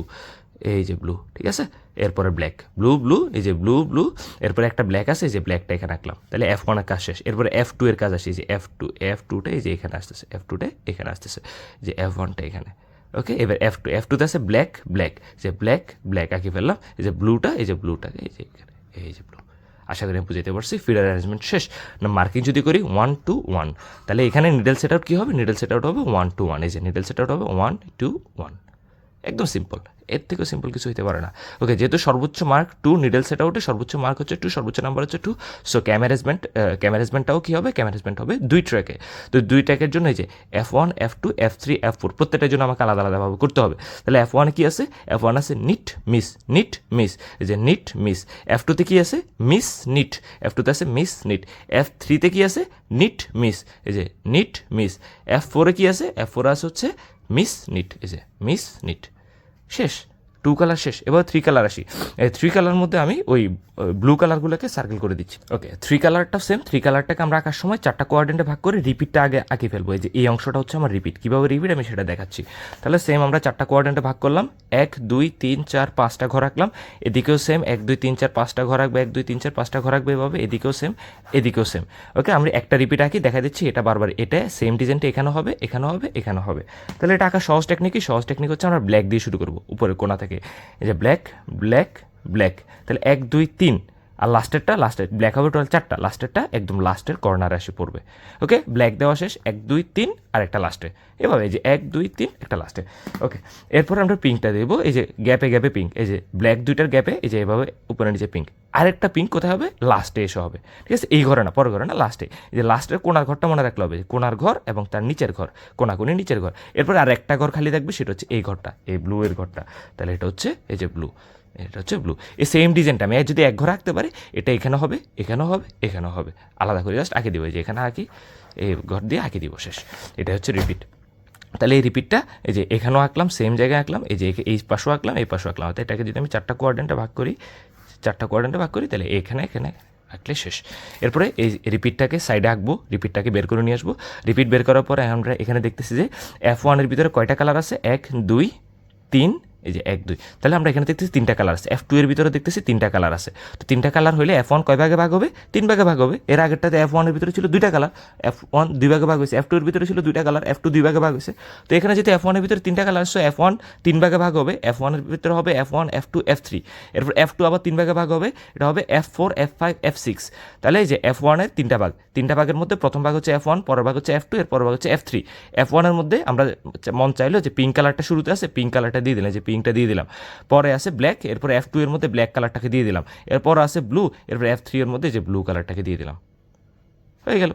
এই যে ব্লু, ঠিক আছে। এরপরে ব্ল্যাক, ব্লু ব্লু, এই যে ব্লু ব্লু, এরপরে একটা ব্ল্যাক আছে, এই যে ব্ল্যাকটা এখানে আঁকলাম। তাহলে F1-এর কাজ শেষ। এরপরে F2 এর কাজ আসে, এই যে F2টা এই যে এখানে আসতেছে, F2টা এখানে আসতেছে, যে F1টা এখানে। ওকে, এবার F2তে আছে ব্ল্যাক ব্ল্যাক, যে ব্ল্যাক ব্ল্যাক আঁকি ফেললাম। এই যে ব্লুটা, এই যে ব্লুটা এই যে এখানে, এই যে ব্লু। আশা করি আমি বুঝাইতে পারছি। ফিডার অ্যারেঞ্জমেন্ট শেষ। না, মার্কিং যদি করি 1 2 1, তাহলে এখানে নিডল সেট আউট কী হবে, নিডল সেট আউট হবে 1 2 1। এই যে নিডল সেট আউট হবে 1 2 1, একদম সিম্পল। এর থেকেও সিম্পল কিছু হতে পারে না। ওকে, যেহেতু সর্বোচ্চ মার্ক 2, নিডল সেট আউটে সর্বোচ্চ মার্ক হচ্ছে 2, সর্বোচ্চ নাম্বার হচ্ছে 2। সো ক্যামেরাজমেন্টটাও কী হবে, ক্যামেরাজমেন্ট হবে 2 ট্র্যাকে। তো 2 ট্র্যাকের জন্য এই যে F1 F2 F3 F4 প্রত্যেকটার জন্য আমাকে আলাদা আলাদাভাবে করতে হবে। তাহলে F1 কী আছে, F1 আছে নিট মিস, নিট মিস, এই যে নিট মিস। F2তে কী আছে, মিস নিট, F2তে আছে মিস নিট। F3তে কী আছে, নিট মিস, এই যে নিট মিস। F4-এ কী আছে, F4 আছে হচ্ছে মিস নিট, এই যে মিস নিট। শেষ, 2 কালার শেষ। এবার 3 কালার আসি। এই 3 কালার মধ্যে আমি ওই ব্লু কালারগুলোকে সার্কেল করে দিচ্ছি। ওকে, 3 কালারটাও সেম। 3 কালারটাকে আমরা আঁকার সময় 4টা কোয়াড্রেন্টে ভাগ করে রিপিটটা আগে আঁকে ফেলবো। এই যে এই অংশটা হচ্ছে আমার রিপিট। কীভাবে রিপিট আমি সেটা দেখাচ্ছি। তাহলে সেম আমরা 4টা কোয়াড্রেন্টে ভাগ করলাম, 1 2 3 4 5টা ঘর আঁকলাম। এদিকেও সেম 1 2 3 4 5টা ঘর আঁকবে, 1 2 3 4 5টা ঘর আঁকবে এভাবে। এদিকেও সেম, এদিকেও সেম। ওকে, আমরা একটা রিপিট আঁকি, দেখা দিচ্ছি এটা বারবার, এটা সেম ডিজাইনটা এখানেও হবে, এখানেও হবে, এখানেও হবে। তাহলে এটা আঁকা সহজ টেকনিক। সহজ টেকনিক হচ্ছে আমরা ব্ল্যাক দিয়ে শুরু করবো, উপরে কোণা থেকে। এই যে ব্ল্যাক ব্ল্যাক ব্ল্যাক, তাহলে 1 2 3, আর লাস্টের ব্ল্যাক হবে টোটাল 4টা, লাস্টেরটা একদম লাস্টের কর্নারে এসে পড়বে। ওকে, ব্ল্যাক দেওয়া শেষ, 1 2 3 আর একটা লাস্টে, এভাবে এই যে 1 2 3 একটা লাস্টে। ওকে, এরপর আমরা পিঙ্কটা দেবো, এই যে গ্যাপে গ্যাপে পিঙ্ক, এই যে ব্ল্যাক 2টার গ্যাপে, এই যে এভাবে উপরে নিচে পিঙ্ক। আরেকটা পিঙ্ক কোথায় হবে, লাস্টে এসে হবে, ঠিক আছে। এই ঘরে না, পরের ঘরে না, লাস্টে। এই যে লাস্টের কোনার ঘরটা মনে রাখলে হবে, কোনার ঘর এবং তার নিচের ঘর, কোনাকুনি নিচের ঘর। এরপর আর একটা ঘর খালি থাকবে, সেটা হচ্ছে এই ঘরটা, এই ব্লু এর ঘরটা। তাহলে এটা হচ্ছে এই যে ব্লু, এটা হচ্ছে ব্লু। এই সেম ডিজাইনটা আমি যদি এক ঘর আঁকতে পারি, এটা এখানে হবে, এখানেও হবে, এখানেও হবে, আলাদা করে জাস্ট আঁকে দিব। এই যে এখানে আঁকি, এই ঘর দিয়ে আঁকে দিব, শেষ। এটা হচ্ছে রিপিট। তাহলে এই রিপিটটা এই যে এখানেও আঁকলাম, সেম জায়গায় আঁকলাম, এই যে এই পাশেও আঁকলাম, এই পাশেও আঁকলাম। অর্থাৎ এটাকে যদি আমি 4টা কোয়াড্রেন্টে ভাগ করি, 4টা কোয়াড্রেন্টে ভাগ করি, তাহলে এখানে এখানে আঁকলে শেষ। এরপরে এই রিপিটটাকে সাইডে আঁকবো, রিপিটটাকে বের করে নিয়ে আসবো। রিপিট বের করার পরে আমরা এখানে দেখতেছি যে F1-এর ভিতরে কয়টা কালার আছে, 1 2 3, এই যে 1 2। তাহলে আমরা এখানে দেখতেছি 3টা কালার আছে। F2 এর ভিতরে দেখতেছি 3টা কালার আছে। তো 3টা কালার হলে F1 কয় ভাগে ভাগ হবে, 3 ভাগে ভাগ হবে। এর আগেরটাতে F1-এর ভিতরে ছিল 2টা কালার, F1 2 ভাগে ভাগ হয়েছে। F2 এর ভিতরে ছিল 2টা কালার, F2 2 ভাগে ভাগ হয়েছে। তো এখানে যদি F1-এর ভিতরে 3টা কালার আসছে, F1 3 ভাগে ভাগ হবে, F1-এর ভিতরে হবে F1 F2 F3। এরপর F2 আবার 3 ভাগে ভাগ হবে, এটা হবে F4 F5 F6। তাহলে এই যে F1-এর 3টা ভাগ, 3টা ভাগের মধ্যে প্রথম ভাগ হচ্ছে F1, পরের ভাগ হচ্ছে F2, এর পরের ভাগ হচ্ছে F3। F1-এর মধ্যে আমরা মন চাইলো যে পিঙ্ক কালারটা শুরুতে আছে, পিঙ্ক কালারটা দিয়ে দিলাম, যে পিঙ্কটা দিয়ে দিলাম। পরে আছে ব্ল্যাক, এরপর F2 এর মধ্যে ব্ল্যাক কালারটাকে দিয়ে দিলাম। এরপর আছে ব্লু, এরপর F3 এর মধ্যে যে ব্লু কালারটাকে দিয়ে দিলাম, হয়ে গেল।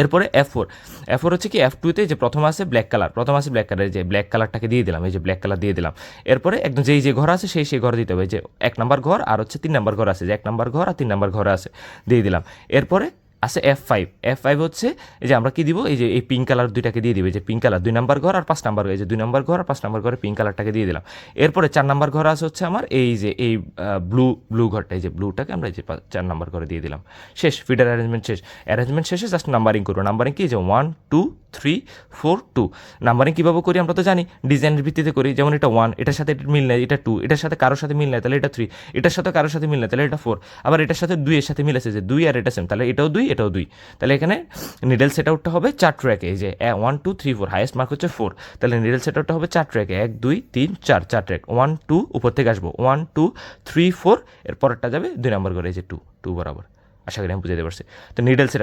এরপরে F4 হচ্ছে কি, F2-তে যে প্রথম আছে ব্ল্যাক কালার, যে ব্ল্যাক কালারটাকে দিয়ে দিলাম, এই যে ব্ল্যাক কালার দিয়ে দিলাম। এরপরে একদম যেই যে ঘর আছে সেই ঘর দিতে হবে, যে 1 নাম্বার ঘর আর হচ্ছে 3 নাম্বার ঘর আছে, যে 1 নাম্বার ঘর আর 3 নাম্বার ঘরে আছে, দিয়ে দিলাম। এরপরে আছে F5 হচ্ছে এই যে আমরা কি দিব, এই যে এই পিঙ্ক কালার 2টাকে দিয়ে দিবে, যে পিঙ্ক কালার 2 নাম্বার ঘর আর 5 নাম্বার ঘর, এই যে 2 নাম্বার ঘর আর 5 নাম্বার ঘরে পিঙ্ক কালারটাকে দিয়ে দিলাম। এরপরে 4 নাম্বার ঘর আছে হচ্ছে আমার এই যে এই ব্লু ঘরটা, এই যে ব্লুটাকে আমরা এই যে 4 নাম্বার ঘরে দিয়ে দিলাম, শেষ। ফিডার অ্যারেঞ্জমেন্ট শেষ। অ্যারেঞ্জমেন্ট শেষে জাস্ট নাম্বারিং করবো। নাম্বারিং কি, যে 1 2 3 4 2। নাম্বারিং কীভাবে করি আমরা তো জানি, ডিজাইনের ভিত্তিতে করি। যেমন এটা 1, এটার সাথে এটা মিল নেয়, এটা 2, এটার সাথে কারোর সাথে মিল নেয়, তাহলে এটা 3, এটার সাথে কারোর সাথে মিল নেয়, তাহলে এটা 4। আবার এটার সাথে 2 এর সাথে মিল আছে, যে 2 আর এটা সেম, তাহলে এটাও 2 এটাও 2, তাহলে এখানে নিডেল সেট আউটটা হবে 4 ট্র্যাকে, এই যে 1 2 3 4, হাইয়েস্ট মার্ক হচ্ছে 4, তাহলে নিডেল সেট আউটটা হবে 4 ট্র্যাকে, 1 2 3 4, 4 ট্র্যাক, 1 2 উপর থেকে আসবো 1 2 3 4, এর পরেরটা যাবে 2 নাম্বার করে, এই যে 2 2 বরাবর। আশা করি আমি বুঝাতে পারছি। তো নিডেল সেট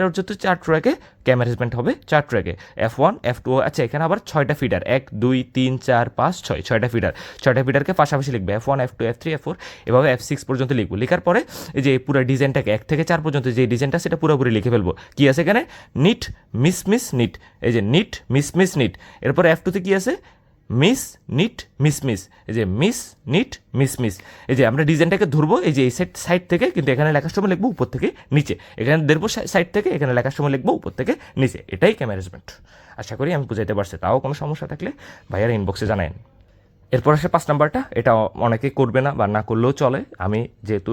আউট হচ্ছে 4 ট্র্যাকে, ক্যাম অ্যারেঞ্জমেন্ট হবে 4 ট্র্যাকে, F1 F2, আচ্ছা এখানে আবার 6টা ফিডার, 1 2 3 4 5 6, 6টা ফিডার, 6টা ফিডারকে পাশাপাশি লিখবে, F1 F2 F3 F4, এভাবে F6 পর্যন্ত লিখবো। লেখার পরে এই যে পুরো ডিজাইনটাকে 1 থেকে 4 পর্যন্ত যে ডিজাইনটা সেটা পুরোপুরি লিখে ফেলবো। কি আছে এখানে? নিট মিস মিস নিট, এই যে নিট মিস মিস নিট, এরপরে F2তে কি আছে? মিস নিট মিস মিস, এই যে মিস নিট মিস মিস। এই যে আমরা ডিজাইনটাকে ধরবো, এই যে এই সাইড থেকে, কিন্তু এখানে লেখার সময় লিখবো উপর থেকে নিচে, এখানে ধরবো সাইড থেকে, এখানে লেখার সময় লিখবো উপর থেকে নিচে, এটাই ক্যাম অ্যারেঞ্জমেন্ট। আশা করি আমি বুঝাইতে পারছি। তাও কোনো সমস্যা থাকলে ভাইয়ার ইনবক্সে জানায়েন। এরপর আসে 5 নাম্বারটা, এটা অনেকে করবে না বা না করলেও চলে। আমি যেহেতু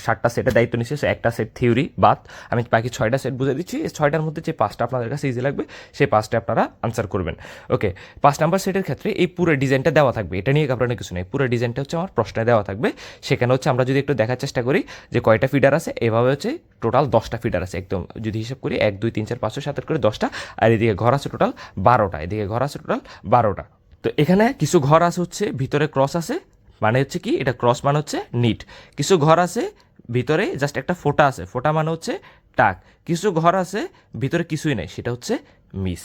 7টা সেটের দায়িত্ব নিচ্ছি, একটা সেট থিওরি বাদ, আমি বাকি 6টা সেট বুঝে দিচ্ছি। এই 6টার মধ্যে যে 5টা আপনাদের কাছে ইজি লাগবে সেই 5টা আপনারা আনসার করবেন। ওকে, 5 নাম্বার সেটের ক্ষেত্রে এই পুরো ডিজাইনটা দেওয়া থাকবে, এটা নিয়ে ঘাবড়ানোর কিছু নেই। পুরো ডিজাইনটা হচ্ছে আমার প্রশ্নে দেওয়া থাকবে। সেখানে হচ্ছে আমরা যদি একটু দেখার চেষ্টা করি যে কয়টা ফিডার আছে, এভাবে হচ্ছে টোটাল 10টা ফিডার আছে, একদম যদি হিসাব করি 1 2 3 4 5 6 7 করে 10টা, আর এদিকে ঘর আছে টোটাল 12টা, এদিকে ঘর আছে টোটাল 12টা। তো এখানে কিছু ঘর আছে হচ্ছে ভিতরে ক্রস আছে, মানে হচ্ছে কি এটা ক্রস মানে হচ্ছে নিট। কিছু ঘর আছে ভিতরে জাস্ট একটা ফোঁটা আছে, ফোঁটা মানে হচ্ছে টাক। কিছু ঘর আছে ভিতরে কিছুই নেই, সেটা হচ্ছে মিস।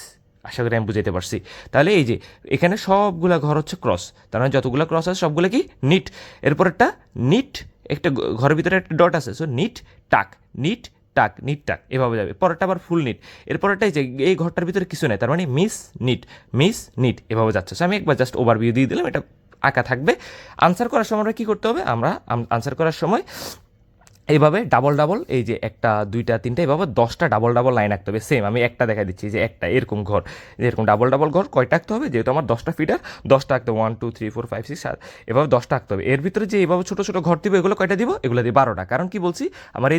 আশা করি আমি বুঝাইতে পারছি। তাহলে এই যে এখানে সবগুলা ঘর হচ্ছে ক্রস, তার মানে যতগুলো ক্রস আছে সবগুলো কি নিট। এরপর একটা নিট, একটা ঘরের ভিতরে একটা ডট আছে, সো নিট টাক, নিট টাক, নিট টাক, এভাবে যাবে। পরেরটা আবার ফুল নিট, এরপরটাই যে এই ঘরটার ভিতরে কিছু নেই, তার মানে মিস নিট, এভাবে যাচ্ছে। সো আমি একবার জাস্ট ওভারভিউ দিয়ে দিলাম, এটা আঁকা থাকবে। আনসার করার সময় আমরা কী করতে হবে? আমরা আনসার করার সময় এইভাবে ডাবল এই যে 1 2 3 এভাবে 10টা ডাবল লাইন আঁকতে হবে। সেম আমি একটা দেখা দিচ্ছি যে একটা এরকম ঘর, এরকম ডাবল ঘর কয়টা আঁকতে হবে? যেহেতু আমার 10টা ফিডার, 10টা আঁকতে হবে, 1 2 3 4 5 6 7, এভাবে 10টা আঁকতে হবে। এর ভিতরে যে এভাবে ছোটো ছোটো ঘর দিব, এগুলো কয়টা দিব? এগুলো দিয়ে 12টা। কারণ কি বলছি, আমার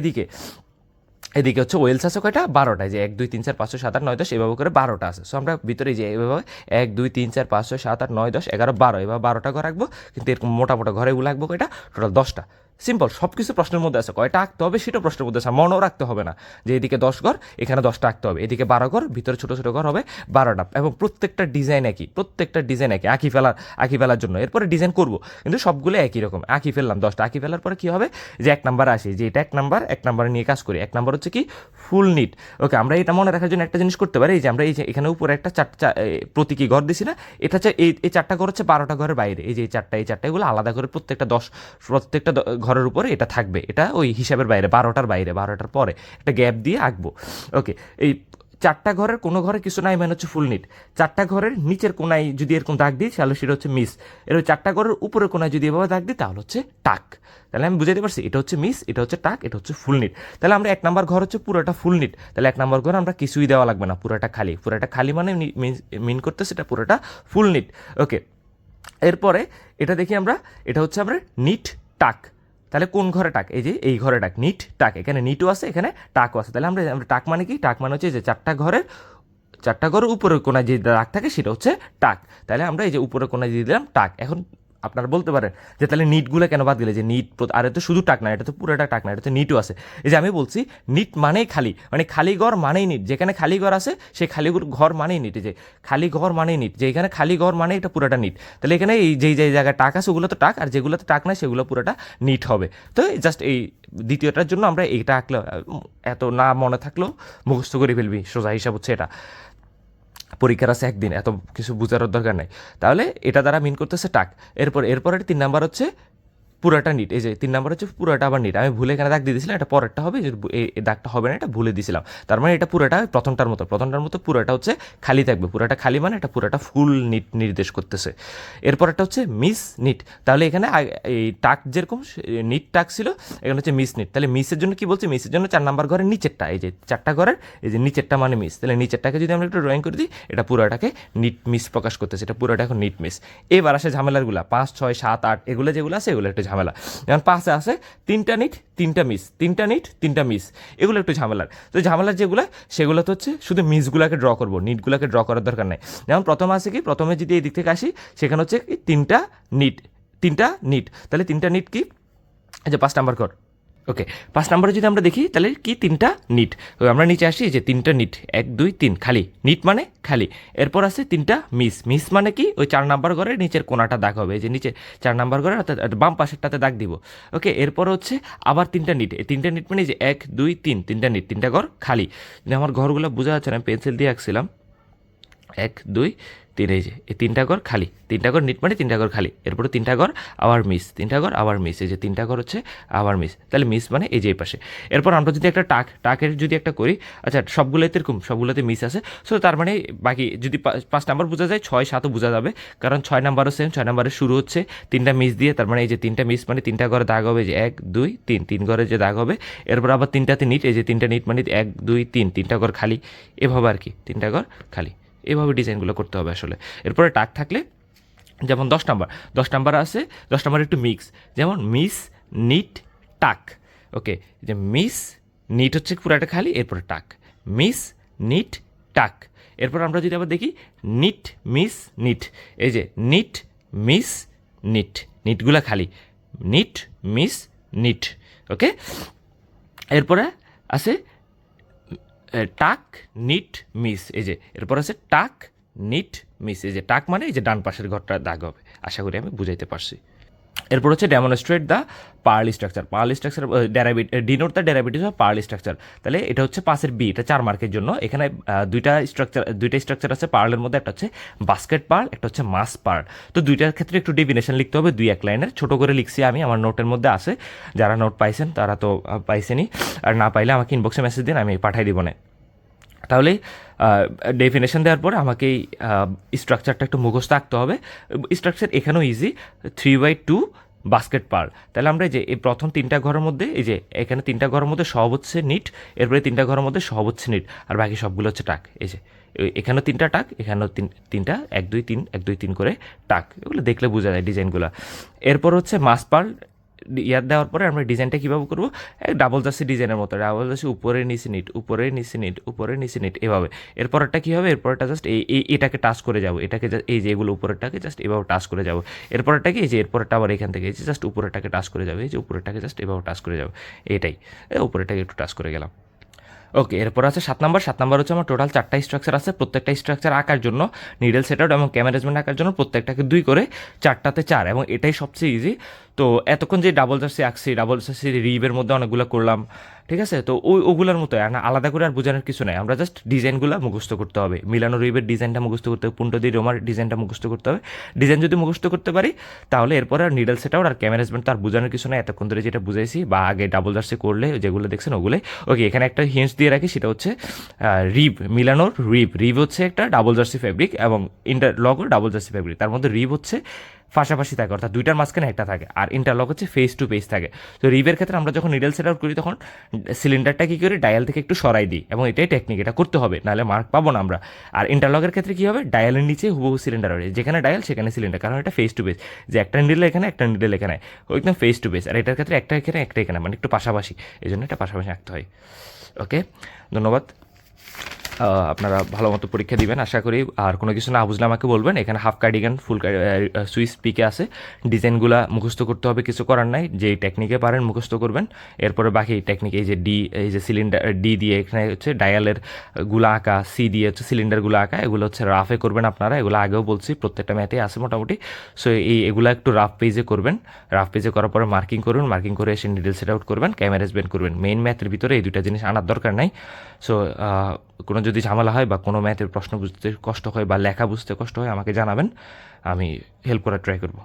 এদিকে হচ্ছে ওয়েলস আছে কয়টা? 12টায়, যে 1 2 3 4 5 6 7 8 9 10 এভাবে করে 12টা আছে। সো আমরা ভিতরে যে এভাবে 1 2 3 4 5 6 7 8 9 10 11 12, এভাবে 12টা ঘর রাখবো। কিন্তু এরকম মোটা ঘরে এগুলো রাখবো কয়টা? টোটাল 10টা। সিম্পল, সব কিছু প্রশ্নের মধ্যে আছে। কয়টা আঁকতে হবে সেটা প্রশ্নের মধ্যে আছে, মনেও রাখতে হবে না যে এদিকে 10 ঘর, এখানে 10টা আঁকতে হবে, এদিকে 12 ঘর, ভিতরে ছোটো ছোটো ঘর হবে 12টা। এবং প্রত্যেকটা ডিজাইন একই, আঁকি ফেলার জন্য। এরপরে ডিজাইন করবো, কিন্তু সবগুলো একই রকম। আঁকি ফেললাম 10টা, আঁকি ফেলার পরে কী হবে? যে 1 নাম্বার আসি, যে এটা 1 নাম্বার নিয়ে কাজ করি। 1 নাম্বার হচ্ছে কি? ফুল নিট। ওকে, আমরা এটা মনে রাখার জন্য একটা জিনিস করতে পারি, এই যে আমরা এই যে এখানে উপরে একটা 4টা প্রতীকী ঘর দিছি না, এটা হচ্ছে এই 4টা ঘর হচ্ছে 12টা ঘরের বাইরে। এই যে এই 4টা এগুলো আলাদা করে প্রত্যেকটা ঘরের উপরে এটা থাকবে, এটা ওই হিসাবের বাইরে, 12টার বাইরে, 12টার পরে একটা গ্যাপ দিয়ে আঁকবো। ওকে, এই 4টা ঘরের কোনো ঘরে কিছু নাই মানে হচ্ছে ফুল নিট। 4টা ঘরের নিচের কোনায় যদি এরকম দাগ দিই তাহলে সেটা হচ্ছে মিস। এর 4টা ঘরের উপরের কোনায় যদি এভাবে দাগ দিই তাহলে হচ্ছে টাক। তাহলে আমি বুঝাইতে পারছি, এটা হচ্ছে মিস, এটা হচ্ছে টাক, এটা হচ্ছে ফুল নিট। তাহলে আমরা 1 নাম্বার ঘর হচ্ছে পুরোটা ফুল নিট, তাহলে 1 নাম্বার ঘর আমরা কিছুই দেওয়া লাগবে না, পুরোটা খালি মানে মিন করতেছে এটা পুরোটা ফুল নিট। ওকে, এরপরে এটা দেখি আমরা, এটা হচ্ছে আমরা নিট টাক। তাহলে কোন ঘরে টাক? এই যে এই ঘরে টাক, নিট টাক। এখানে নিটও আছে, এখানে টাকও আছে। তাহলে আমরা টাক মানে কি? টাক মানে হচ্ছে যে 4টা ঘরের উপরের কোনায় যে দাগ থাকে সেটা হচ্ছে টাক। তাহলে আমরা এই যে উপরের কোনায় দিয়ে দিলাম টাক। এখন আপনারা বলতে পারেন যে তাহলে নিটগুলো কেন বাদ দিলে? যে নিট, আর এটা তো শুধু টাক না, এটা তো পুরোটা টাক না, এটা তো নিটও আছে। এই যে আমি বলছি নিট মানেই খালি, মানে খালি ঘর মানেই নিট। যেখানে খালি ঘর আছে সেই খালি ঘর মানেই নিট। এই যে খালি ঘর মানেই নিট, যে এখানে খালি ঘর মানে এটা পুরোটা নিট। তাহলে এখানে এই যেই জায়গায় টাক আছে ওগুলো তো টাক, আর যেগুলোতে টাক নাই সেগুলো পুরোটা নিট হবে। তো জাস্ট এই দ্বিতীয়টার জন্য আমরা এইটা আঁকলে, এত না মনে থাকলেও মুখস্থ করে ফেলবি, সোজা হিসাব হচ্ছে এটা। পরীক্ষার আছে একদিন, এত কিছু বোঝার দরকার নাই। তাহলে এটা দ্বারা মিন করতেছে টাক। এরপরে 3 নাম্বার হচ্ছে পুরাটা নিট। এই যে 3 নাম্বার হচ্ছে পুরাটা আবার নিট। আমি ভুলে এখানে দাগ দিয়ে দিয়েছিলাম, এটা পরেরটা হবে, এই দাগটা হবে না, এটা ভুলে দিয়েছিলাম। তার মানে এটা পুরাটা প্রথমটার মতো পুরাটা হচ্ছে খালি থাকবে। পুরাটা খালি মানে এটা পুরাটা ফুল নিট নির্দেশ করতেছে। এরপরটা হচ্ছে মিস নিট। তাহলে এখানে এই টাক যেরকম নিট টাক ছিল, এখানে হচ্ছে মিস নিট। তাহলে মিসের জন্য কি বলছি? মিসের জন্য 4 নাম্বার ঘরের নিচেরটা, এই যে 4টা ঘরের এই যে নিচেরটা মানে মিস। তাহলে নিচেরটাকে যদি আমরা একটু ড্রয়িং করে দিই, এটা পুরাটাকে নিট মিস প্রকাশ করতেছে, এটা পুরাটা এখন নিট মিস। এবার আসে ঝামেলারগুলা 5 6 7 8, এগুলো যেগুলো আছে এগুলো একটু ঝামেলা। যেমন 5-এ আছে 3টা নিট 3টা মিস, 3টা নিট 3টা মিস, এগুলো একটু ঝামেলার। তো ঝামেলার যেগুলো, সেগুলো তো হচ্ছে শুধু মিসগুলোকে ড্র করবো, নিটগুলোকে ড্র করার দরকার নাই। যেমন প্রথমে আছে কি, প্রথমে যদি এই দিক থেকে আসি, সেখানে হচ্ছে কি 3টা নিট। তাহলে 3টা নিট কি? এই যে 5 নাম্বার ঘর, ওকে, 5 নম্বরে যদি আমরা দেখি তাহলে কি 3টা নিট। আমরা নিচে আসি যে 3টা নিট, 1 2 3 খালি, নিট মানে খালি। এরপর আছে 3টা মিস, মিস মানে কি ওই 4 নাম্বার ঘরের নিচের কোনাটা দাগ হবে, এই যে নিচে 4 নাম্বার ঘরের অর্থাৎ বাম পাশেরটাতে দাগ দিব। ওকে, এরপর হচ্ছে আবার 3টা নিট, এই 3টা নিট মানে যে 1 2 3 3টা নিট, 3টা ঘর খালি। আমার ঘরগুলো বোঝা যাচ্ছে না, পেন্সিল দিয়ে আঁকছিলাম 1 2 3, এই যে এই 3টা ঘর খালি, 3টা ঘর নিট মানে 3টা ঘর খালি। এরপরে 3টা ঘর আবার মিস, 3টা ঘর আবার মিস, এই যে 3টা ঘর হচ্ছে আবার মিস, তাহলে মিস মানে এই যে এই পাশে। এরপর আমরা যদি একটা টাকের যদি একটা করি, আচ্ছা সবগুলোতে এরকম সবগুলোতে মিস আছে, সো তার মানে বাকি যদি 5 নাম্বার বোঝা যায় 6 7ও বোঝা যাবে, কারণ 6 নাম্বারও সেম, 6 নাম্বারের শুরু হচ্ছে 3টা মিস দিয়ে, তার মানে এই যে 3টা মিস মানে 3টা ঘরে দাগ হবে, যে 1 2 3, 3 ঘরে যে দাগ হবে। এরপর আবার 3টাতে নিট, এই যে 3টা নিট মানে 1 2 3, 3টা ঘর খালি, এভাবে আর কি 3টা ঘর খালি, এভাবে ডিজাইনগুলো করতে হবে আসলে। এরপরে টাক থাকলে যেমন 10 নাম্বার আছে, 10 নাম্বার একটু মিক্স, যেমন মিস নিট টাক। ওকে, যে মিস নিট হচ্ছে পুরাটা খালি, এরপরে টাক, মিস নিট টাক। এরপর আমরা যদি আবার দেখি নিট মিস নিট, এই যে নিট মিস নিট, নিটগুলা খালি, নিট মিস নিট। ওকে, এরপরে আছে টাক নিট মিস, এই যে এরপর আছে টাক নিট মিস, এই যে টাক মানে এই যে ডান পাশের ঘরটা দাগ হবে। আশা করি আমি বুঝাইতে পারছি। এরপর হচ্ছে demonstrate the purl structure. Purl structure denote the derivatives of purl structure. তাহলে এটা হচ্ছে 5-এর বি, এটা 4 মার্কের জন্য। এখানে দুইটা স্ট্রাকচার আছে পার্লের মধ্যে, একটা হচ্ছে বাস্কেট পার্ল, একটা হচ্ছে মাস পার্ল। তো দুইটার ক্ষেত্রে একটু ডেফিনেশন লিখতে হবে 2-1 লাইনের, ছোট করে লিখছি আমি, আমার নোটের মধ্যে আছে। যারা নোট পাইছেন তারা তো পাইছেনই, আর না পাইলে আমাকে ইনবক্সে মেসেজ দিন, আমি পাঠাই দিব না। তাহলে ডেফিনেশন দেওয়ার পরে আমাকে এই স্ট্রাকচারটা একটু মুখস্থ রাখতে হবে। স্ট্রাকচার এখানেও ইজি, 3/2 বাস্কেট পার্ল। তাহলে আমরা যে এই প্রথম 3টা ঘরের মধ্যে, এই যে এখানে 3টা ঘরের মধ্যে সব হচ্ছে নিট, এরপরে 3টা ঘরের মধ্যে সব হচ্ছে নিট, আর বাকি সবগুলো হচ্ছে টাক। এই যে এখানেও 3টা টাক, এখানেও 3টা 1 2 3 1 2 3 করে টাক, এগুলো দেখলে বোঝা যায় ডিজাইনগুলো। এরপর হচ্ছে মাস পার্ল ইয়ার দেওয়ার পরে আমরা ডিজাইনটা কীভাবে করবো, ডাবল জার্সি ডিজাইনের মতো, ডাবল জার্সি উপরে নিচে নিট, উপরে নিচে নিট, উপরে নিচে নিট, এভাবে। এরপরটা কী হবে, এরপরটা জাস্ট এটাকে টাচ করে যাবো, এটাকে এই যে এগুলো উপরেরটাকে জাস্ট এভাবে টাচ করে যাবো। এরপরটা কি, এই যে এরপরটা আবার এখান থেকে এই যে জাস্ট উপরেরটাকে টাচ করে যাবে, এই যে উপরেরটাকে জাস্ট এভাবে টাচ করে যাবো, এটাই উপরেরটাকে একটু টাচ করে গেলাম। ওকে, এরপর আছে 7 নাম্বার হচ্ছে আমার টোটাল 4টা স্ট্রাকচার আছে। প্রত্যেকটা স্ট্রাকচার আঁকার জন্য, নিডল সেট আউট এবং ক্যামেরাজমেন্ট আঁকার জন্য প্রত্যেকটাকে 2 করে, 4টাতে 4, এবং এটাই সবচেয়ে ইজি। তো এতক্ষণ যে ডাবল জার্সি আঁকছি, ডাবল জার্সি রিবের মধ্যে অনেকগুলো করলাম, ঠিক আছে, তো ওগুলোর মতো আলাদা করে আর বোঝানোর কিছু নাই, আমরা জাস্ট ডিজাইনগুলো মুখস্থ করতে হবে। মিলানো রিবের ডিজাইনটা মুখস্থ করতে হবে, পুন্টো দি রোমার ডিজাইনটা মুখস্থ করতে হবে। ডিজাইন যদি মুখস্থ করতে পারি তাহলে এরপরে আর নিডল সেট আউট আর ক্যামেরাজমেন্ট তো আর বোঝানোর কিছু নাই, এতক্ষণ ধরে যেটা বুঝাইছি বা আগে ডাবল জার্সি করলে যেগুলো দেখছেন ওগুলোই। ওকে, এখানে একটা হিন্টস দিয়ে রাখি, সেটা হচ্ছে রিব, মিলানোর রিব হচ্ছে একটা ডাবল জার্সি ফ্যাব্রিক, এবং ইন্টারলকও ডাবল জার্সি ফ্যাব্রিক। তার মধ্যে রিব হচ্ছে পাশাপাশি থাকে, অর্থাৎ দুইটার মাঝখানে একটা থাকে, আর ইন্টারলক হচ্ছে ফেস টু ফেস থাকে। তো রিবের ক্ষেত্রে আমরা যখন নিডল সেট আউট করি তখন সিলিন্ডারটা কী করি, ডায়াল থেকে একটু সরাই দিই, এবং এটাই টেকনিক, এটা করতে হবে, নাহলে মার্ক পাবো না আমরা। আর ইন্টারলকের ক্ষেত্রে কী হবে, ডায়ালের নিচে হুবহু সিলিন্ডার হবে, যেখানে ডায়াল সেখানে সিলিন্ডার, কারণ এটা ফেস টু ফেস, যে একটা নিডল এখানে একটা নিডল এখানে, একদম ফেস টু ফেস। আর এটার ক্ষেত্রে একটা এখানে একটা এখানে, মানে একটু পাশাপাশি, এই জন্য এটা পাশাপাশি আঁকতে হয়। ওকে, ধন্যবাদ। আপনারা ভালো মতো পরীক্ষা দিবেন আশা করি। আর কোনো কিছু না বুঝলে আমাকে বলবেন। এখানে হাফ কার্ডিগান, ফুল সুইচ পিকে আছে, ডিজাইনগুলো মুখস্থ করতে হবে, কিছু করার নাই, যে টেকনিকে পারেন মুখস্থ করবেন। এরপরে বাকি টেকনিক, এই যে ডি, এই যে সিলিন্ডার ডি দিয়ে এখানে হচ্ছে ডায়ালের গুলো আঁকা, সি দিয়ে হচ্ছে সিলিন্ডারগুলো আঁকা, এগুলো হচ্ছে রাফে করবেন আপনারা, এগুলো আগেও বলছি, প্রত্যেকটা ম্যাথে আছে মোটামুটি। সো এগুলো একটু রাফ পেজে করবেন, রাফ পেজে করার পরে মার্কিং করবেন, মার্কিং করে এসে নিডল সেট আউট করবেন, ক্যামেরাজমেন্ট করবেন। মেইন ম্যাথের ভিতরে এই দুইটা জিনিস আনার দরকার নাই। সো কোনো যদি ঝামেলা হয় বা কোনো ম্যাথের প্রশ্ন বুঝতে কষ্ট হয় বা লেখা বুঝতে কষ্ট হয় আমাকে জানাবেন, আমি হেল্প করার ট্রাই করব।